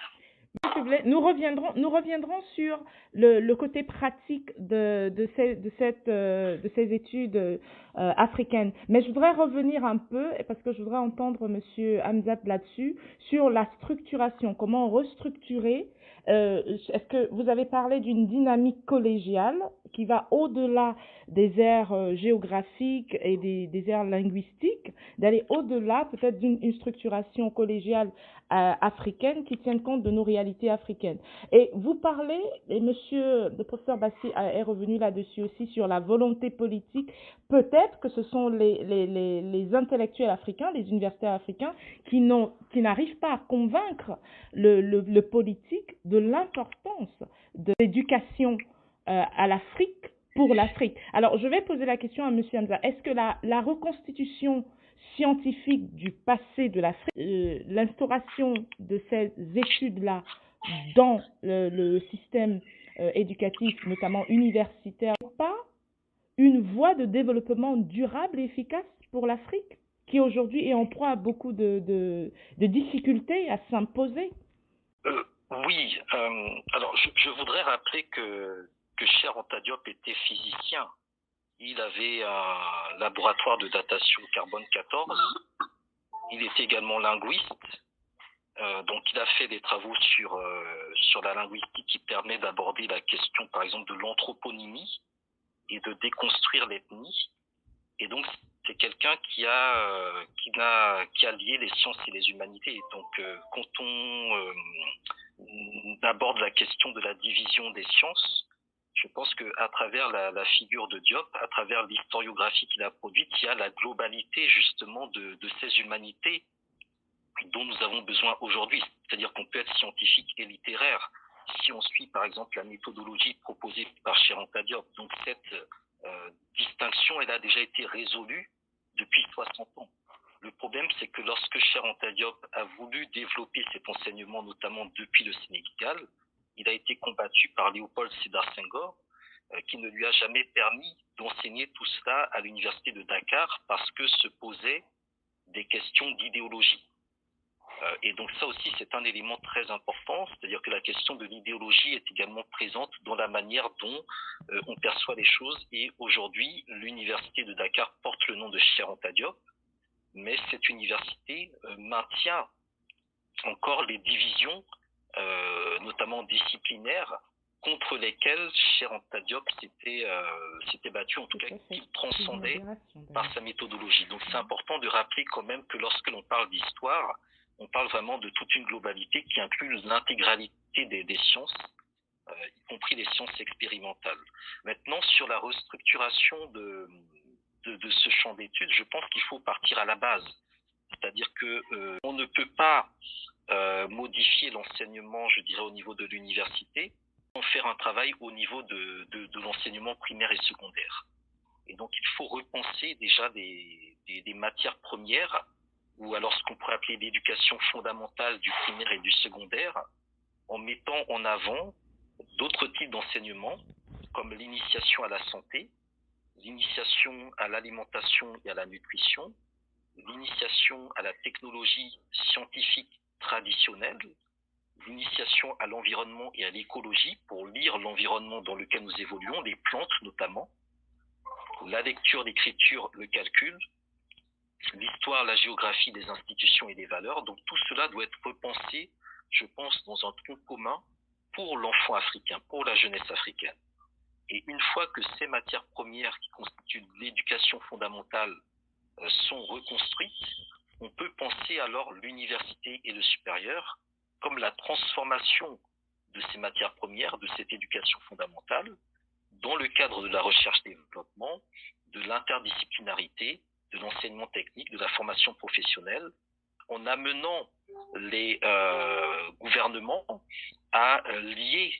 Nous reviendrons sur le côté pratique de ces études africaines. Mais je voudrais revenir un peu, parce que je voudrais entendre Monsieur Hamzat là-dessus, sur la structuration, comment restructurer. Est-ce que vous avez parlé d'une dynamique collégiale qui va au-delà des aires géographiques et des aires linguistiques, d'aller au-delà peut-être d'une structuration collégiale africaine qui tienne compte de nos réalités africaines. Et vous parlez, et le professeur Bassi est revenu là-dessus aussi, sur la volonté politique. Peut-être que ce sont les intellectuels africains, les universitaires africains qui n'arrivent pas à convaincre le politique de l'importance de l'éducation à l'Afrique pour l'Afrique. Alors, je vais poser la question à M. Hamza. Est-ce que la reconstitution scientifique du passé de l'Afrique, l'instauration de ces études-là dans le système éducatif, notamment universitaire, n'est pas une voie de développement durable et efficace pour l'Afrique, qui aujourd'hui est en proie à beaucoup de difficultés à s'imposer? Oui, alors je voudrais rappeler que Cheikh Anta Diop était physicien. Il avait un laboratoire de datation carbone 14. Il était également linguiste. Donc il a fait des travaux sur la linguistique qui permet d'aborder la question, par exemple, de l'anthroponymie et de déconstruire l'ethnie. Et donc c'est quelqu'un qui a lié les sciences et les humanités. Et donc quand on aborde la question de la division des sciences, je pense qu'à travers la figure de Diop, à travers l'historiographie qu'il a produite, il y a la globalité justement de ces humanités dont nous avons besoin aujourd'hui. C'est-à-dire qu'on peut être scientifique et littéraire si on suit par exemple la méthodologie proposée par Cheikh Anta Diop. Donc cette distinction, elle a déjà été résolue depuis 60 ans. Le problème, c'est que lorsque Cheikh Anta Diop a voulu développer cet enseignement, notamment depuis le Sénégal, il a été combattu par Léopold Sédar Senghor, qui ne lui a jamais permis d'enseigner tout cela à l'université de Dakar parce que se posaient des questions d'idéologie. Et donc ça aussi, c'est un élément très important, c'est-à-dire que la question de l'idéologie est également présente dans la manière dont on perçoit les choses. Et aujourd'hui, l'université de Dakar porte le nom de Cheikh Anta Diop, mais cette université maintient encore les divisions, notamment disciplinaires, contre lesquelles Cheikh Anta Diop s'était battu, en tout cas qu'il transcendait par sa méthodologie. Donc c'est important de rappeler quand même que lorsque l'on parle d'histoire, on parle vraiment de toute une globalité qui inclut l'intégralité des sciences, y compris les sciences expérimentales. Maintenant, sur la restructuration de ce champ d'études, je pense qu'il faut partir à la base. C'est-à-dire que on ne peut pas modifier l'enseignement, je dirais, au niveau de l'université, sans faire un travail au niveau de l'enseignement primaire et secondaire. Et donc, il faut repenser déjà des matières premières, ou alors ce qu'on pourrait appeler l'éducation fondamentale du primaire et du secondaire, en mettant en avant d'autres types d'enseignements, comme l'initiation à la santé, l'initiation à l'alimentation et à la nutrition, l'initiation à la technologie scientifique traditionnelle, l'initiation à l'environnement et à l'écologie, pour lire l'environnement dans lequel nous évoluons, les plantes notamment, la lecture, l'écriture, le calcul, l'histoire, la géographie des institutions et des valeurs. Donc tout cela doit être repensé, je pense, dans un tronc commun pour l'enfant africain, pour la jeunesse africaine. Et une fois que ces matières premières qui constituent l'éducation fondamentale sont reconstruites, on peut penser alors l'université et le supérieur comme la transformation de ces matières premières, de cette éducation fondamentale, dans le cadre de la recherche-développement, de l'interdisciplinarité, de l'enseignement technique, de la formation professionnelle, en amenant les gouvernements à lier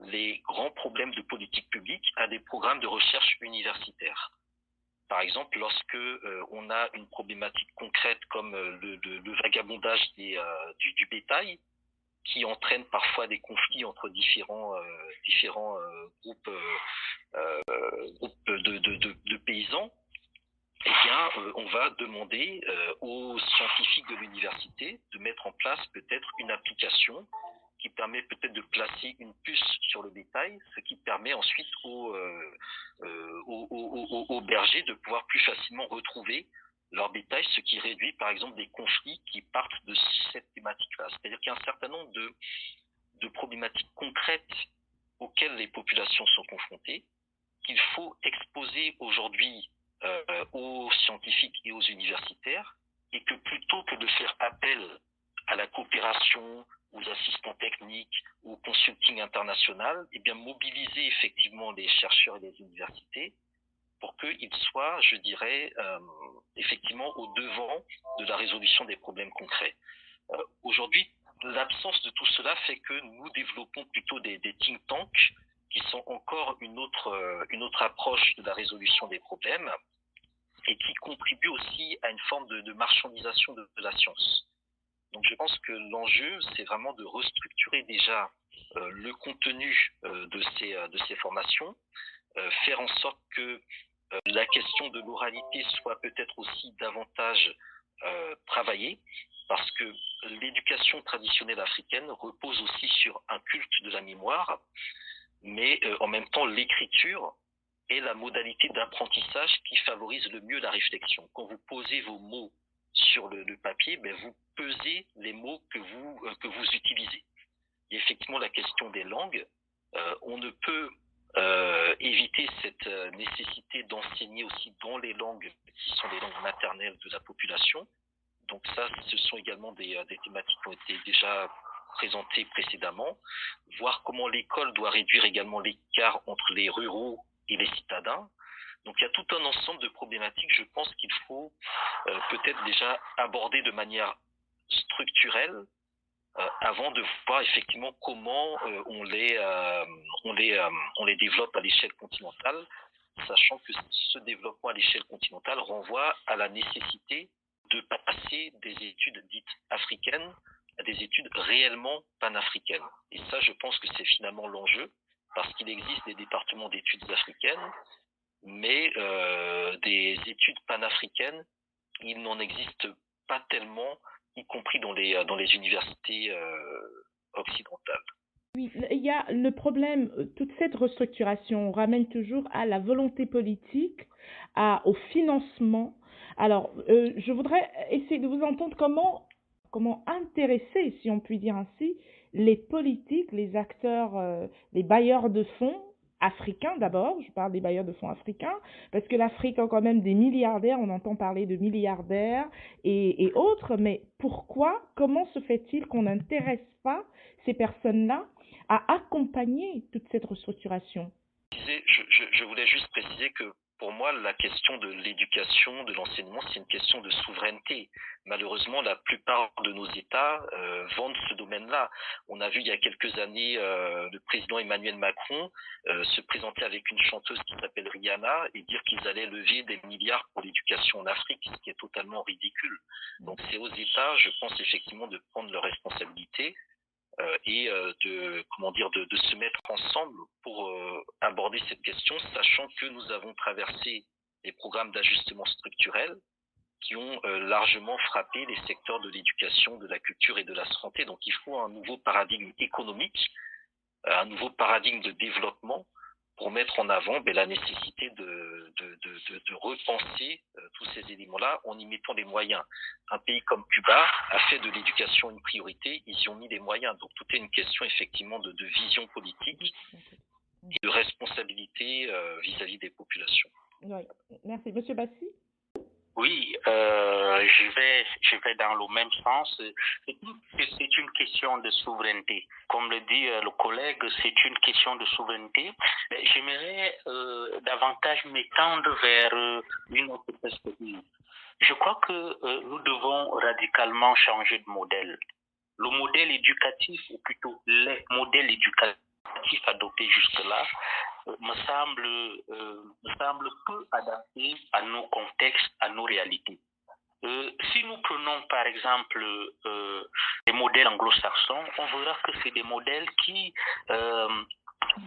les grands problèmes de politique publique à des programmes de recherche universitaires. Par exemple, lorsque on a une problématique concrète comme le vagabondage du bétail, qui entraîne parfois des conflits entre différents groupes de paysans, eh bien, on va demander aux scientifiques de l'université de mettre en place peut-être une application qui permet peut-être de placer une puce sur le bétail, ce qui permet ensuite aux bergers de pouvoir plus facilement retrouver leur bétail, ce qui réduit par exemple des conflits qui partent de cette thématique-là. C'est-à-dire qu'il y a un certain nombre de problématiques concrètes auxquelles les populations sont confrontées, qu'il faut exposer aujourd'hui aux scientifiques et aux universitaires, et que plutôt que de faire appel à la coopération, aux assistants techniques, au consulting international, eh bien mobiliser effectivement les chercheurs et les universités pour qu'ils soient, je dirais, effectivement au devant de la résolution des problèmes concrets. Aujourd'hui, l'absence de tout cela fait que nous développons plutôt des think tanks qui sont encore une autre approche de la résolution des problèmes et qui contribuent aussi à une forme de marchandisation de la science. Donc je pense que l'enjeu, c'est vraiment de restructurer déjà le contenu de ces formations, faire en sorte que la question de l'oralité soit peut-être aussi davantage travaillée, parce que l'éducation traditionnelle africaine repose aussi sur un culte de la mémoire, mais en même temps l'écriture est la modalité d'apprentissage qui favorise le mieux la réflexion. Quand vous posez vos mots sur le papier, ben vous pesez les mots que vous utilisez. Il y a effectivement la question des langues. On ne peut éviter cette nécessité d'enseigner aussi dans les langues qui sont les langues maternelles de la population. Donc ça, ce sont également des thématiques qui ont été déjà présentées précédemment. Voir comment l'école doit réduire également l'écart entre les ruraux et les citadins. Donc il y a tout un ensemble de problématiques, je pense qu'il faut peut-être déjà aborder de manière structurelle avant de voir effectivement comment on les développe à l'échelle continentale, sachant que ce développement à l'échelle continentale renvoie à la nécessité de passer des études dites africaines à des études réellement panafricaines. Et ça, je pense que c'est finalement l'enjeu, parce qu'il existe des départements d'études africaines, mais des études panafricaines, il n'en existe pas tellement, y compris dans les universités occidentales. Oui, il y a le problème, toute cette restructuration ramène toujours à la volonté politique, au financement. Alors, je voudrais essayer de vous entendre comment intéresser, si on peut dire ainsi, les politiques, les acteurs, les bailleurs de fonds africains d'abord, je parle des bailleurs de fonds africains, parce que l'Afrique a quand même des milliardaires, on entend parler de milliardaires et autres, mais comment se fait-il qu'on n'intéresse pas ces personnes-là à accompagner toute cette restructuration? Je voulais juste préciser que pour moi, la question de l'éducation, de l'enseignement, c'est une question de souveraineté. Malheureusement, la plupart de nos États vendent ce domaine-là. On a vu il y a quelques années le président Emmanuel Macron se présenter avec une chanteuse qui s'appelle Rihanna et dire qu'ils allaient lever des milliards pour l'éducation en Afrique, ce qui est totalement ridicule. Donc c'est aux États, je pense effectivement, de prendre leurs responsabilités et de se mettre ensemble pour aborder cette question, sachant que nous avons traversé les programmes d'ajustement structurel qui ont largement frappé les secteurs de l'éducation, de la culture et de la santé. Donc il faut un nouveau paradigme économique, un nouveau paradigme de développement pour mettre en avant la nécessité de repenser tous ces éléments-là en y mettant des moyens. Un pays comme Cuba a fait de l'éducation une priorité, ils y ont mis des moyens. Donc tout est une question effectivement de vision politique et de responsabilité vis-à-vis des populations. Oui. Merci. Monsieur Bassi? Oui, je vais dans le même sens. C'est une question de souveraineté. Comme le dit le collègue, c'est une question de souveraineté. Mais j'aimerais davantage m'étendre vers une autre perspective. Je crois que nous devons radicalement changer de modèle. Le modèle éducatif, ou plutôt les modèles éducatifs adoptés jusque-là, me semble peu adapté à nos contextes, à nos réalités. Si nous prenons par exemple les modèles anglo-saxons, on verra que c'est des modèles qui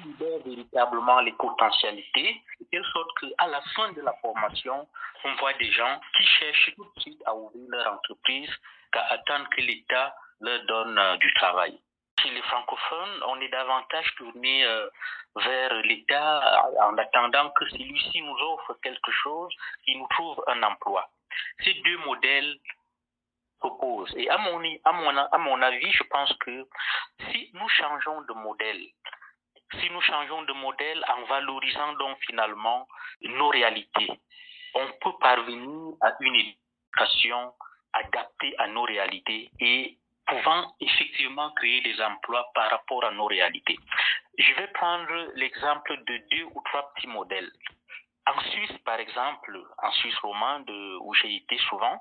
libèrent véritablement les potentialités, de telle sorte qu'à la fin de la formation, on voit des gens qui cherchent tout de suite à ouvrir leur entreprise qu'à attendre que l'État leur donne du travail. Chez les francophones, on est davantage tourné vers l'État en attendant que celui-ci nous offre quelque chose, qu'il nous trouve un emploi. Ces deux modèles s'opposent. Et à mon avis, je pense que si nous changeons de modèle en valorisant donc finalement nos réalités, on peut parvenir à une éducation adaptée à nos réalités et pouvant effectivement créer des emplois par rapport à nos réalités. Je vais prendre l'exemple de 2 ou 3 petits modèles. En Suisse, par exemple, en Suisse romande, où j'ai été souvent,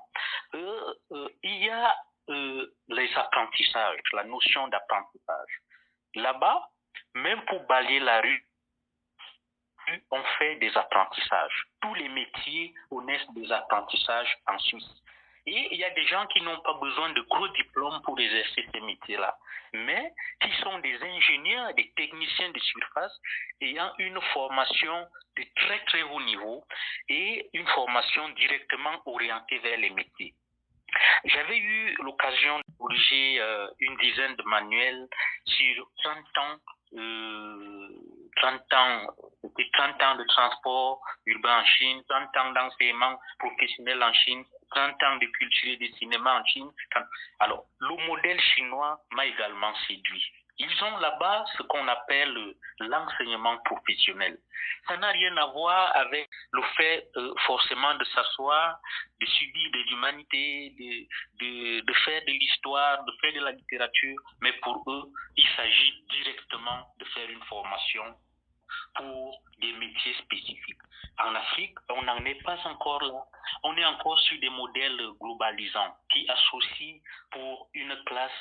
il y a les apprentissages, la notion d'apprentissage. Là-bas, même pour balayer la rue, on fait des apprentissages. Tous les métiers connaissent des apprentissages en Suisse. Et il y a des gens qui n'ont pas besoin de gros diplômes pour exercer ces métiers-là, mais qui sont des ingénieurs, des techniciens de surface ayant une formation de très très haut niveau et une formation directement orientée vers les métiers. J'avais eu l'occasion de corriger une dizaine de manuels sur 30 ans de transport urbain en Chine, 30 ans d'enseignement professionnel en Chine, 30 ans de culture et de cinéma en Chine. Alors, le modèle chinois m'a également séduit. Ils ont là-bas ce qu'on appelle l'enseignement professionnel. Ça n'a rien à voir avec le fait forcément de s'asseoir, de subir de l'humanité, de faire de l'histoire, de faire de la littérature, mais pour eux, il s'agit directement de faire une formation pour des métiers spécifiques. En Afrique, on n'en est pas encore là. On est encore sur des modèles globalisants qui associent pour une classe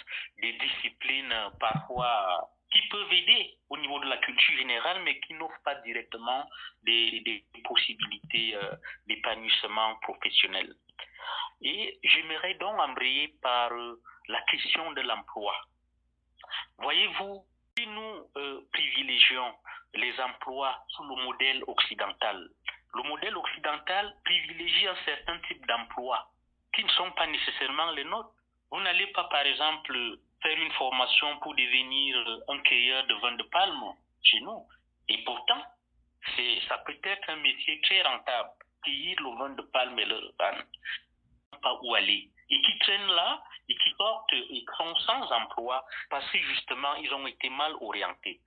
des disciplines parfois qui peuvent aider au niveau de la culture générale, mais qui n'offrent pas directement des possibilités d'épanouissement professionnel. Et j'aimerais donc embrayer par la question de l'emploi. Voyez-vous, si nous privilégions les emplois sous le modèle occidental, le modèle occidental privilégie un certain type d'emplois qui ne sont pas nécessairement les nôtres. Vous n'allez pas, par exemple, faire une formation pour devenir un cueilleur de vin de palme chez nous. Et pourtant, ça peut être un métier très rentable. Cueillir le vin de palme et le revendre. Pas où aller. Et qui traînent là et qui sortent et sont sans emploi parce que justement, ils ont été mal orientés.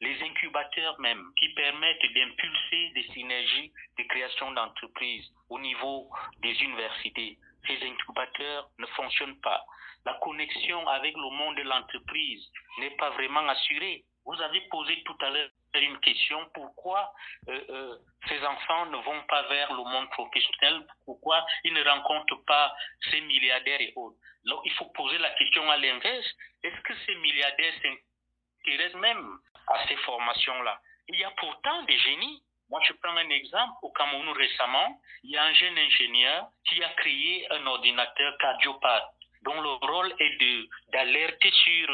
Les incubateurs même qui permettent d'impulser des synergies de création d'entreprises au niveau des universités, ces incubateurs ne fonctionnent pas. La connexion avec le monde de l'entreprise n'est pas vraiment assurée. Vous avez posé tout à l'heure une question, pourquoi ces enfants ne vont pas vers le monde professionnel, pourquoi ils ne rencontrent pas ces milliardaires et autres. Donc, il faut poser la question à l'inverse, est-ce que ces milliardaires s'intéressent même à ces formations-là? Il y a pourtant des génies. Moi, je prends un exemple. Au Cameroun récemment, il y a un jeune ingénieur qui a créé un ordinateur cardiopathe dont le rôle est d'alerter sur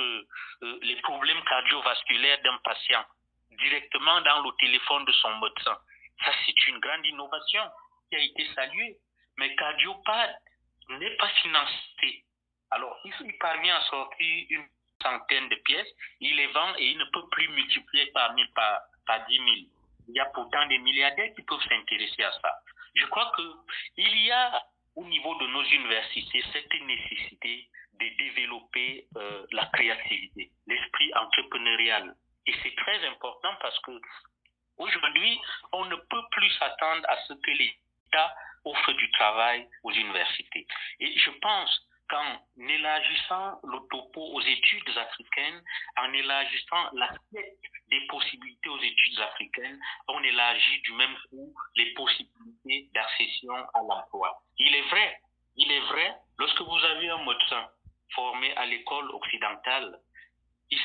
les problèmes cardiovasculaires d'un patient directement dans le téléphone de son médecin. Ça, c'est une grande innovation qui a été saluée. Mais cardiopathe n'est pas financé. Alors, il parvient à sortir une centaine de pièces, il les vend et il ne peut plus multiplier par 1000, par 10 000. Il y a pourtant des milliardaires qui peuvent s'intéresser à ça. Je crois qu'il y a au niveau de nos universités cette nécessité de développer la créativité, l'esprit entrepreneurial. Et c'est très important parce que aujourd'hui, on ne peut plus s'attendre à ce que l'État offre du travail aux universités. Et je pense qu'en élargissant le topo aux études africaines, en élargissant l'assiette des possibilités aux études africaines, on élargit du même coup les possibilités d'accession à l'emploi. Il est vrai, lorsque vous avez un médecin formé à l'école occidentale, il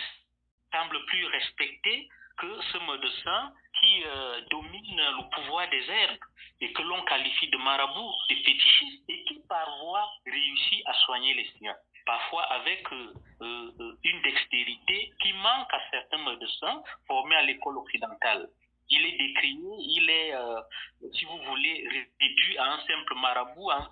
semble plus respecté que ce médecin qui domine le pouvoir des herbes et que l'on qualifie de marabout, de fétichiste, et qui par voie réussit à soigner les siens. Parfois avec une dextérité qui manque à certains médecins formés à l'école occidentale. Il est décrié, il est, si vous voulez, réduit à un simple marabout. Hein.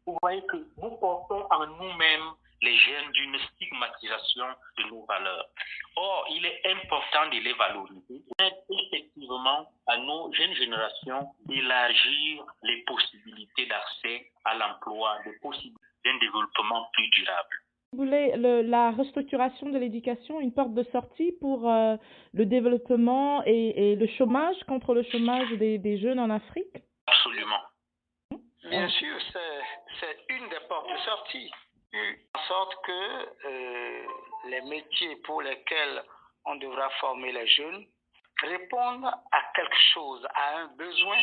Vous voyez que nous portons en nous-mêmes les gènes d'une stigmatisation de nos valeurs. Or, il est important de les valoriser, mais effectivement à nos jeunes générations d'élargir les possibilités d'accès à l'emploi, des possibilités d'un développement plus durable. Vous voulez la restructuration de l'éducation, une porte de sortie pour le développement et le chômage, contre le chômage des jeunes en Afrique? Absolument. Bien sûr, c'est une des portes de sortie. En sorte que les métiers pour lesquels on devra former les jeunes répondent à quelque chose, à un besoin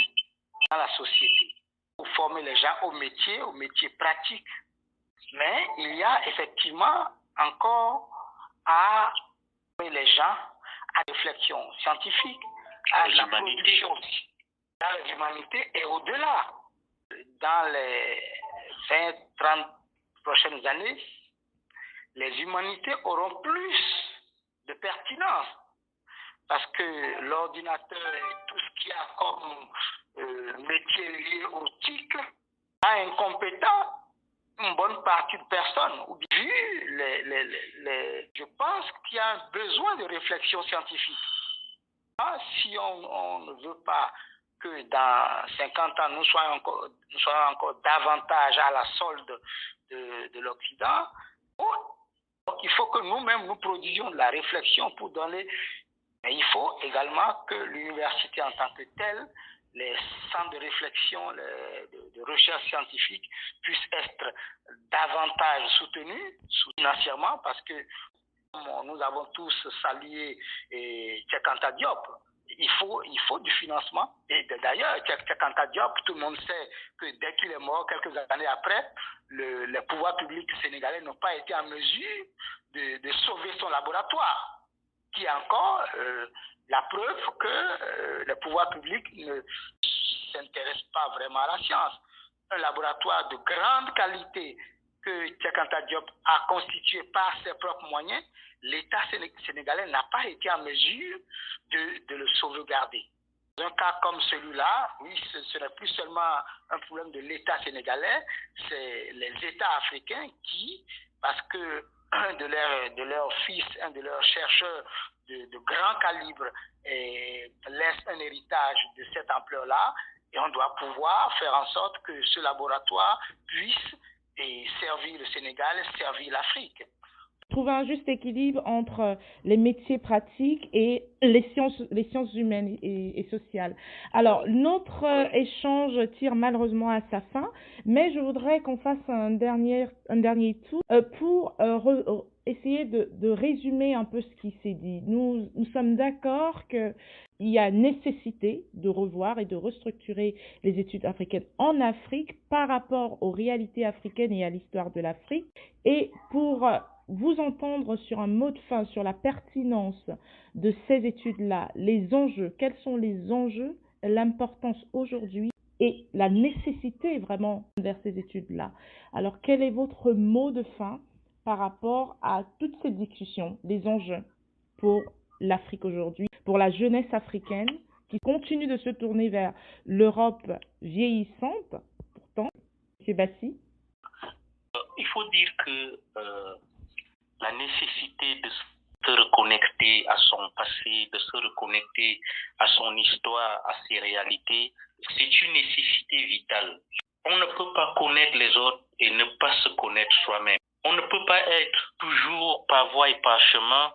dans la société. Pour former les gens aux métiers pratiques. Mais il y a effectivement encore à former les gens à la réflexion scientifique, à la production, dans l'humanité et au-delà. Dans les 20-30 prochaines années, les humanités auront plus de pertinence parce que l'ordinateur et tout ce qu'il y a comme métier lié au TIC a incompétent une bonne partie de personnes. Vu je pense qu'il y a un besoin de réflexion scientifique. Si on ne veut pas que dans 50 ans, nous soyons encore davantage à la solde de l'Occident, donc il faut que nous-mêmes nous produisions de la réflexion pour donner. Mais il faut également que l'université en tant que telle, les centres de réflexion, de recherche scientifique puissent être davantage soutenus financièrement parce que nous avons tous salué Cheikh Anta Diop. Il faut du financement. Et d'ailleurs, Cheikh Anta Diop, tout le monde sait que dès qu'il est mort, quelques années après, les pouvoirs publics sénégalais n'ont pas été en mesure de sauver son laboratoire, qui est encore la preuve que les pouvoirs publics ne s'intéressent pas vraiment à la science. Un laboratoire de grande qualité que Cheikh Anta Diop a constitué par ses propres moyens, l'État sénégalais n'a pas été en mesure de le sauvegarder. Dans un cas comme celui-là, oui, ce n'est plus seulement un problème de l'État sénégalais, c'est les États africains qui parce que un de leurs fils, un de leurs chercheurs de grand calibre laisse un héritage de cette ampleur-là, et on doit pouvoir faire en sorte que ce laboratoire puisse servir le Sénégal, servir l'Afrique. Trouver un juste équilibre entre les métiers pratiques et les sciences humaines et sociales. Alors, notre échange tire malheureusement à sa fin, mais je voudrais qu'on fasse un dernier tour pour essayer de résumer un peu ce qui s'est dit. Nous sommes d'accord qu'il y a nécessité de revoir et de restructurer les études africaines en Afrique par rapport aux réalités africaines et à l'histoire de l'Afrique. Et pour vous entendre sur un mot de fin, sur la pertinence de ces études-là, les enjeux, quels sont les enjeux, l'importance aujourd'hui et la nécessité vraiment vers ces études-là. Alors, quel est votre mot de fin par rapport à toutes ces discussions, les enjeux pour l'Afrique aujourd'hui, pour la jeunesse africaine qui continue de se tourner vers l'Europe vieillissante, pourtant, M. Bassi? Il faut dire que la nécessité de se reconnecter à son passé, de se reconnecter à son histoire, à ses réalités, c'est une nécessité vitale. On ne peut pas connaître les autres et ne pas se connaître soi-même. On ne peut pas être toujours par voie et par chemin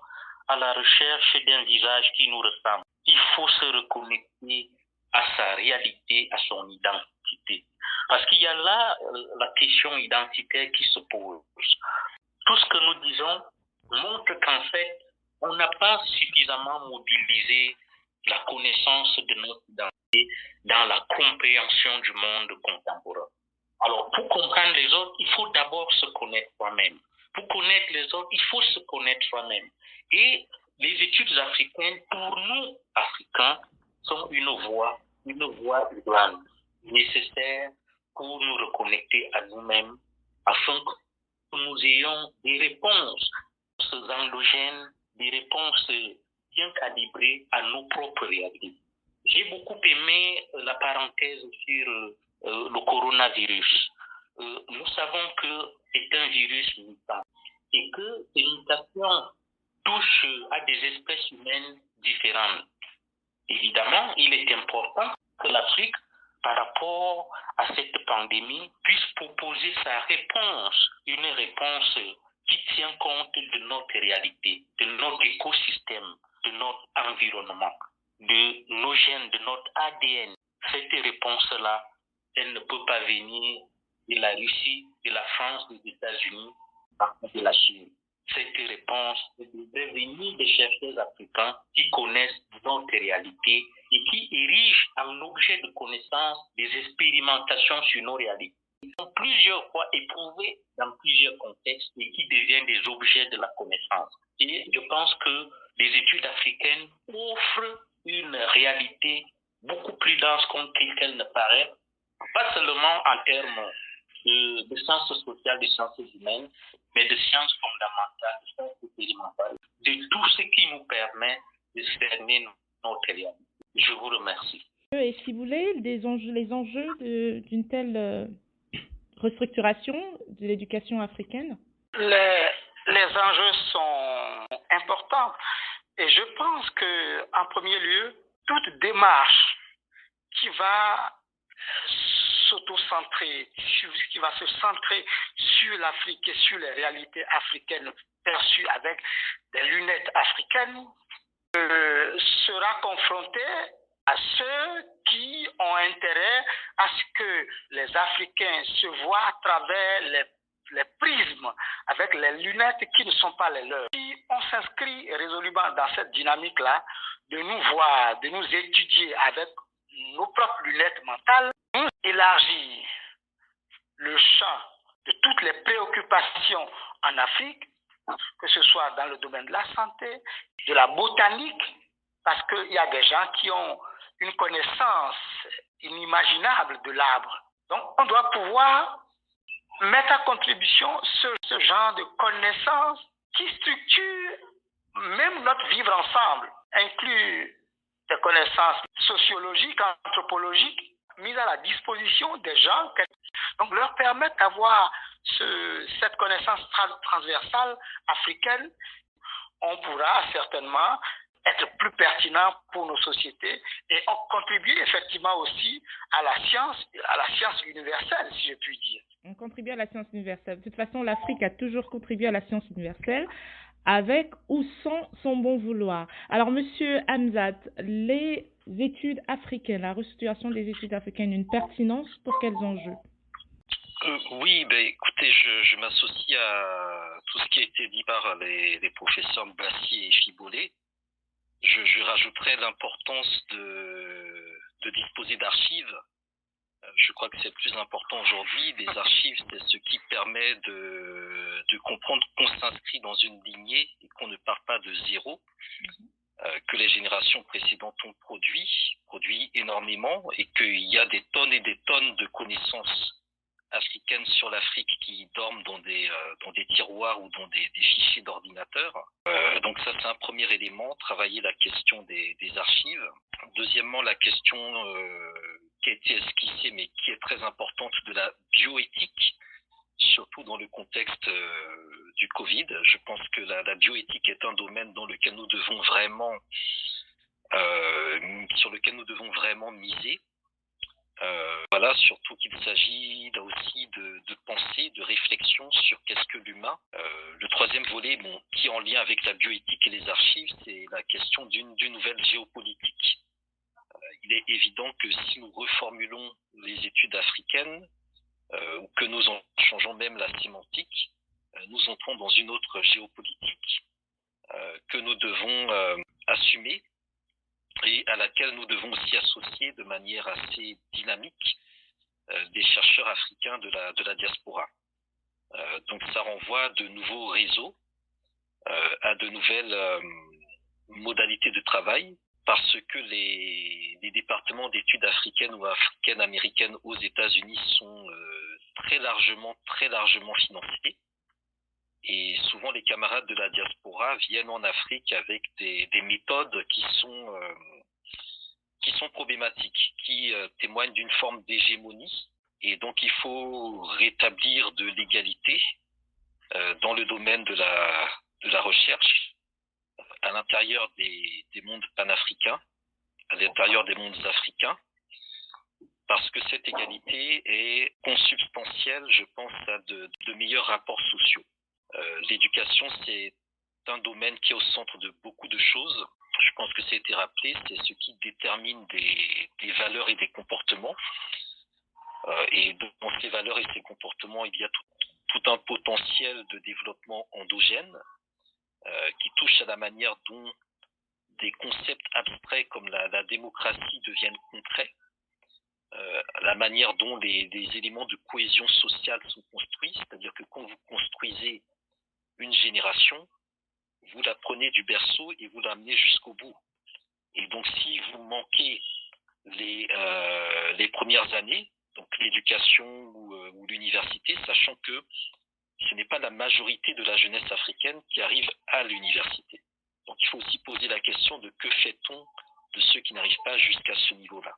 à la recherche d'un visage qui nous ressemble. Il faut se reconnecter à sa réalité, à son identité. Parce qu'il y a là la question identitaire qui se pose. Tout ce que nous disons montre qu'en fait, on n'a pas suffisamment mobilisé la connaissance de notre identité dans la compréhension du monde contemporain. Alors, pour comprendre les autres, il faut d'abord se connaître soi-même. Pour connaître les autres, il faut se connaître soi-même. Et les études africaines, pour nous, Africains, sont une voie idoine, nécessaire pour nous reconnecter à nous-mêmes, afin que nous ayons des réponses endogènes, des réponses bien calibrées à nos propres réalités. J'ai beaucoup aimé la parenthèse sur le coronavirus. Nous savons que c'est un virus mutant et que ces mutations touchent à des espèces humaines différentes. Évidemment, il est important que l'Afrique, par rapport à cette pandémie, puisse proposer sa réponse, une réponse qui tient compte de notre réalité, de notre écosystème, de notre environnement, de nos gènes, de notre ADN. Cette réponse-là, elle ne peut pas venir de la Russie, de la France, des États-Unis, de la Chine. Cette réponse devrait venir des chercheurs africains qui connaissent notre réalité et qui érigent en objet de connaissance des expérimentations sur nos réalités. Ils sont plusieurs fois éprouvés dans plusieurs contextes et qui deviennent des objets de la connaissance. Et je pense que les études africaines offrent une réalité beaucoup plus dense qu'elle ne paraît, pas seulement en termes de sciences sociales, de sciences humaines, mais de sciences fondamentales, de sciences expérimentales, de tout ce qui nous permet de cerner notre réalité. Je vous remercie. Et si vous voulez, les enjeux d'une telle restructuration de l'éducation africaine? Les enjeux sont importants et je pense que, en premier lieu, toute démarche qui va qui va se centrer sur l'Afrique et sur les réalités africaines perçues avec des lunettes africaines sera confrontée à ceux qui ont intérêt à ce que les Africains se voient à travers les prismes, avec les lunettes qui ne sont pas les leurs. Si on s'inscrit résolument dans cette dynamique-là, de nous voir, de nous étudier avec nos propres lunettes mentales, nous élargir le champ de toutes les préoccupations en Afrique, que ce soit dans le domaine de la santé, de la botanique, parce qu'il y a des gens qui ont une connaissance inimaginable de l'arbre. Donc, on doit pouvoir mettre à contribution ce genre de connaissances qui structurent même notre vivre ensemble, inclut des connaissances sociologiques, anthropologiques, mises à la disposition des gens, donc leur permettre d'avoir cette connaissance transversale africaine, on pourra certainement être plus pertinent pour nos sociétés et contribuer effectivement aussi à la science universelle, si je puis dire. On contribue à la science universelle. De toute façon, l'Afrique a toujours contribué à la science universelle, avec ou sans son bon vouloir. Alors, Monsieur Hamzat, les études africaines, la restitution des études africaines, une pertinence pour quels enjeux? Oui, écoutez, je m'associe à tout ce qui a été dit par les professeurs Mbassi et Fibolé. Je rajouterais l'importance de disposer d'archives. Je crois que c'est le plus important aujourd'hui. Des archives, c'est ce qui permet de comprendre qu'on s'inscrit dans une lignée et qu'on ne part pas de zéro, que les générations précédentes ont produit énormément, et qu'il y a des tonnes et des tonnes de connaissances africaines sur l'Afrique qui dorment dans des tiroirs ou dans des fichiers d'ordinateur. Donc ça, c'est un premier élément, travailler la question des archives. Deuxièmement, la question qui a été esquissée, mais qui est très importante, de la bioéthique, surtout dans le contexte du Covid. Je pense que la bioéthique est un domaine dans lequel nous devons sur lequel nous devons vraiment miser. Voilà, surtout qu'il s'agit là aussi de pensée, de réflexion sur qu'est-ce que l'humain. Le troisième volet, qui est en lien avec la bioéthique et les archives, c'est la question d'une nouvelle géopolitique. Il est évident que si nous reformulons les études africaines, ou que nous en changeons même la sémantique, nous entrons dans une autre géopolitique que nous devons assumer, et à laquelle nous devons aussi associer de manière assez dynamique des chercheurs africains de la diaspora. Donc ça renvoie à de nouveaux réseaux, à de nouvelles modalités de travail, parce que les départements d'études africaines ou africaines-américaines aux États-Unis sont très largement financés. Et souvent, les camarades de la diaspora viennent en Afrique avec des méthodes qui sont problématiques, qui témoignent d'une forme d'hégémonie. Et donc, il faut rétablir de l'égalité dans le domaine de la recherche, à l'intérieur des mondes panafricains, à l'intérieur des mondes africains, parce que cette égalité est consubstantielle, je pense, à de meilleurs rapports sociaux. L'éducation, c'est un domaine qui est au centre de beaucoup de choses. Je pense que ça a été rappelé, c'est ce qui détermine des valeurs et des comportements. Et dans ces valeurs et ces comportements, il y a tout un potentiel de développement endogène qui touche à la manière dont des concepts abstraits comme la démocratie deviennent concrets, la manière dont des éléments de cohésion sociale sont construits, c'est-à-dire que quand vous construisez une génération, vous la prenez du berceau et vous l'amenez jusqu'au bout. Et donc si vous manquez les premières années, donc l'éducation ou l'université, sachant que ce n'est pas la majorité de la jeunesse africaine qui arrive à l'université. Donc il faut aussi poser la question de que fait-on de ceux qui n'arrivent pas jusqu'à ce niveau-là.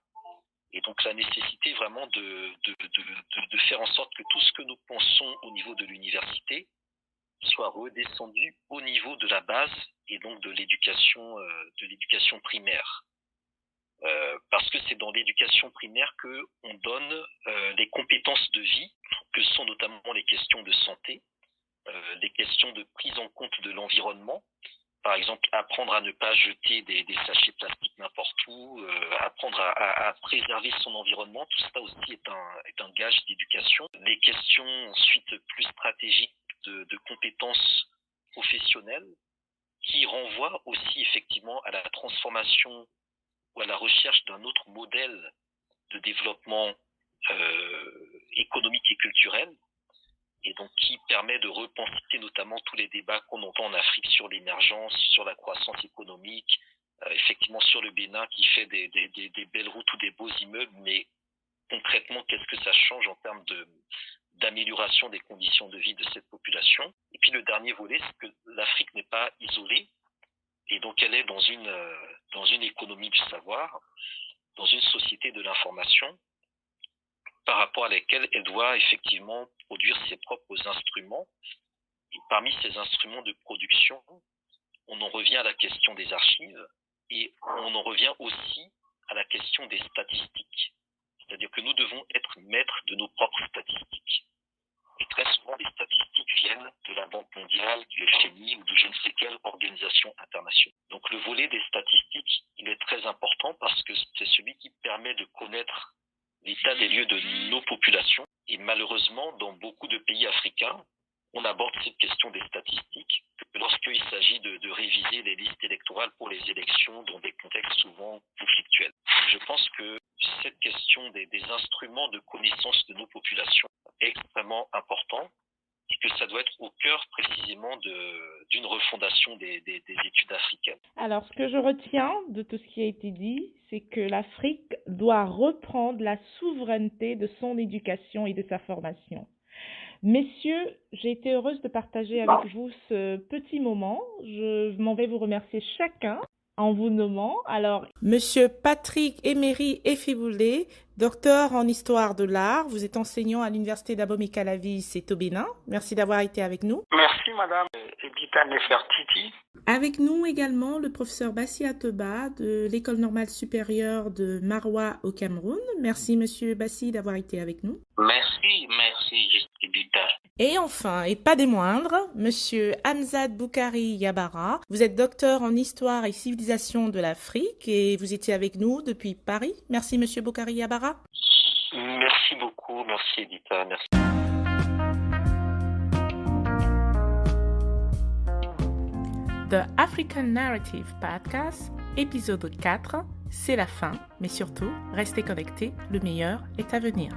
Et donc la nécessité vraiment de faire en sorte que tout ce que nous pensons au niveau de l'université soit redescendu au niveau de la base et donc de l'éducation primaire. Parce que c'est dans l'éducation primaire qu'on donne les compétences de vie, que sont notamment les questions de santé, les questions de prise en compte de l'environnement. Par exemple, apprendre à ne pas jeter des sachets plastiques n'importe où, apprendre à préserver son environnement, tout ça aussi est un gage d'éducation. Les questions ensuite plus stratégiques de compétences professionnelles qui renvoient aussi effectivement à la transformation ou à la recherche d'un autre modèle de développement économique et culturel, et donc qui permet de repenser notamment tous les débats qu'on entend en Afrique sur l'émergence, sur la croissance économique, effectivement sur le Bénin qui fait des belles routes ou des beaux immeubles, mais concrètement, qu'est-ce que ça change en termes d'amélioration des conditions de vie de cette population. Et puis le dernier volet, c'est que l'Afrique n'est pas isolée, et donc elle est dans une économie du savoir, dans une société de l'information, par rapport à lesquelles elle doit effectivement produire ses propres instruments. Et parmi ces instruments de production, on en revient à la question des archives et on en revient aussi à la question des statistiques. C'est-à-dire que nous devons être maîtres de nos propres statistiques. Et très souvent, les statistiques viennent de la Banque mondiale, du FMI ou de je ne sais quelle organisation internationale. Donc le volet des statistiques, il est très important parce que c'est celui qui permet de connaître l'état des lieux de nos populations. Et malheureusement, dans beaucoup de pays africains, on aborde cette question des statistiques que lorsqu'il s'agit de réviser les listes électorales pour les élections dans des contextes souvent conflictuels. Je pense que cette question des instruments de connaissance de nos populations est extrêmement important et que ça doit être au cœur précisément d'une refondation des études africaines. Alors, ce que je retiens de tout ce qui a été dit, c'est que l'Afrique doit reprendre la souveraineté de son éducation et de sa formation. Messieurs, j'ai été heureuse de partager avec vous ce petit moment. Je m'en vais vous remercier chacun en vous nommant. Alors, Monsieur Patrick Emery Efiboulé, docteur en histoire de l'art. Vous êtes enseignant à l'Université d'Abomey-Calavi, c'est au Bénin. Merci d'avoir été avec nous. Merci, Madame Ebita Nefertiti. Avec nous également le professeur Bassi Ateba de l'École normale supérieure de Maroua au Cameroun. Merci, Monsieur Bassi, d'avoir été avec nous. Merci, Ebita. Et enfin, et pas des moindres, Monsieur Hamzat Boukari Yabara. Vous êtes docteur en histoire et civilisation de l'Afrique et vous étiez avec nous depuis Paris. Merci, Monsieur Boukari Yabara. Merci beaucoup, merci Edita, merci. The African Narrative Podcast, épisode 4, c'est la fin, mais surtout, restez connectés, le meilleur est à venir.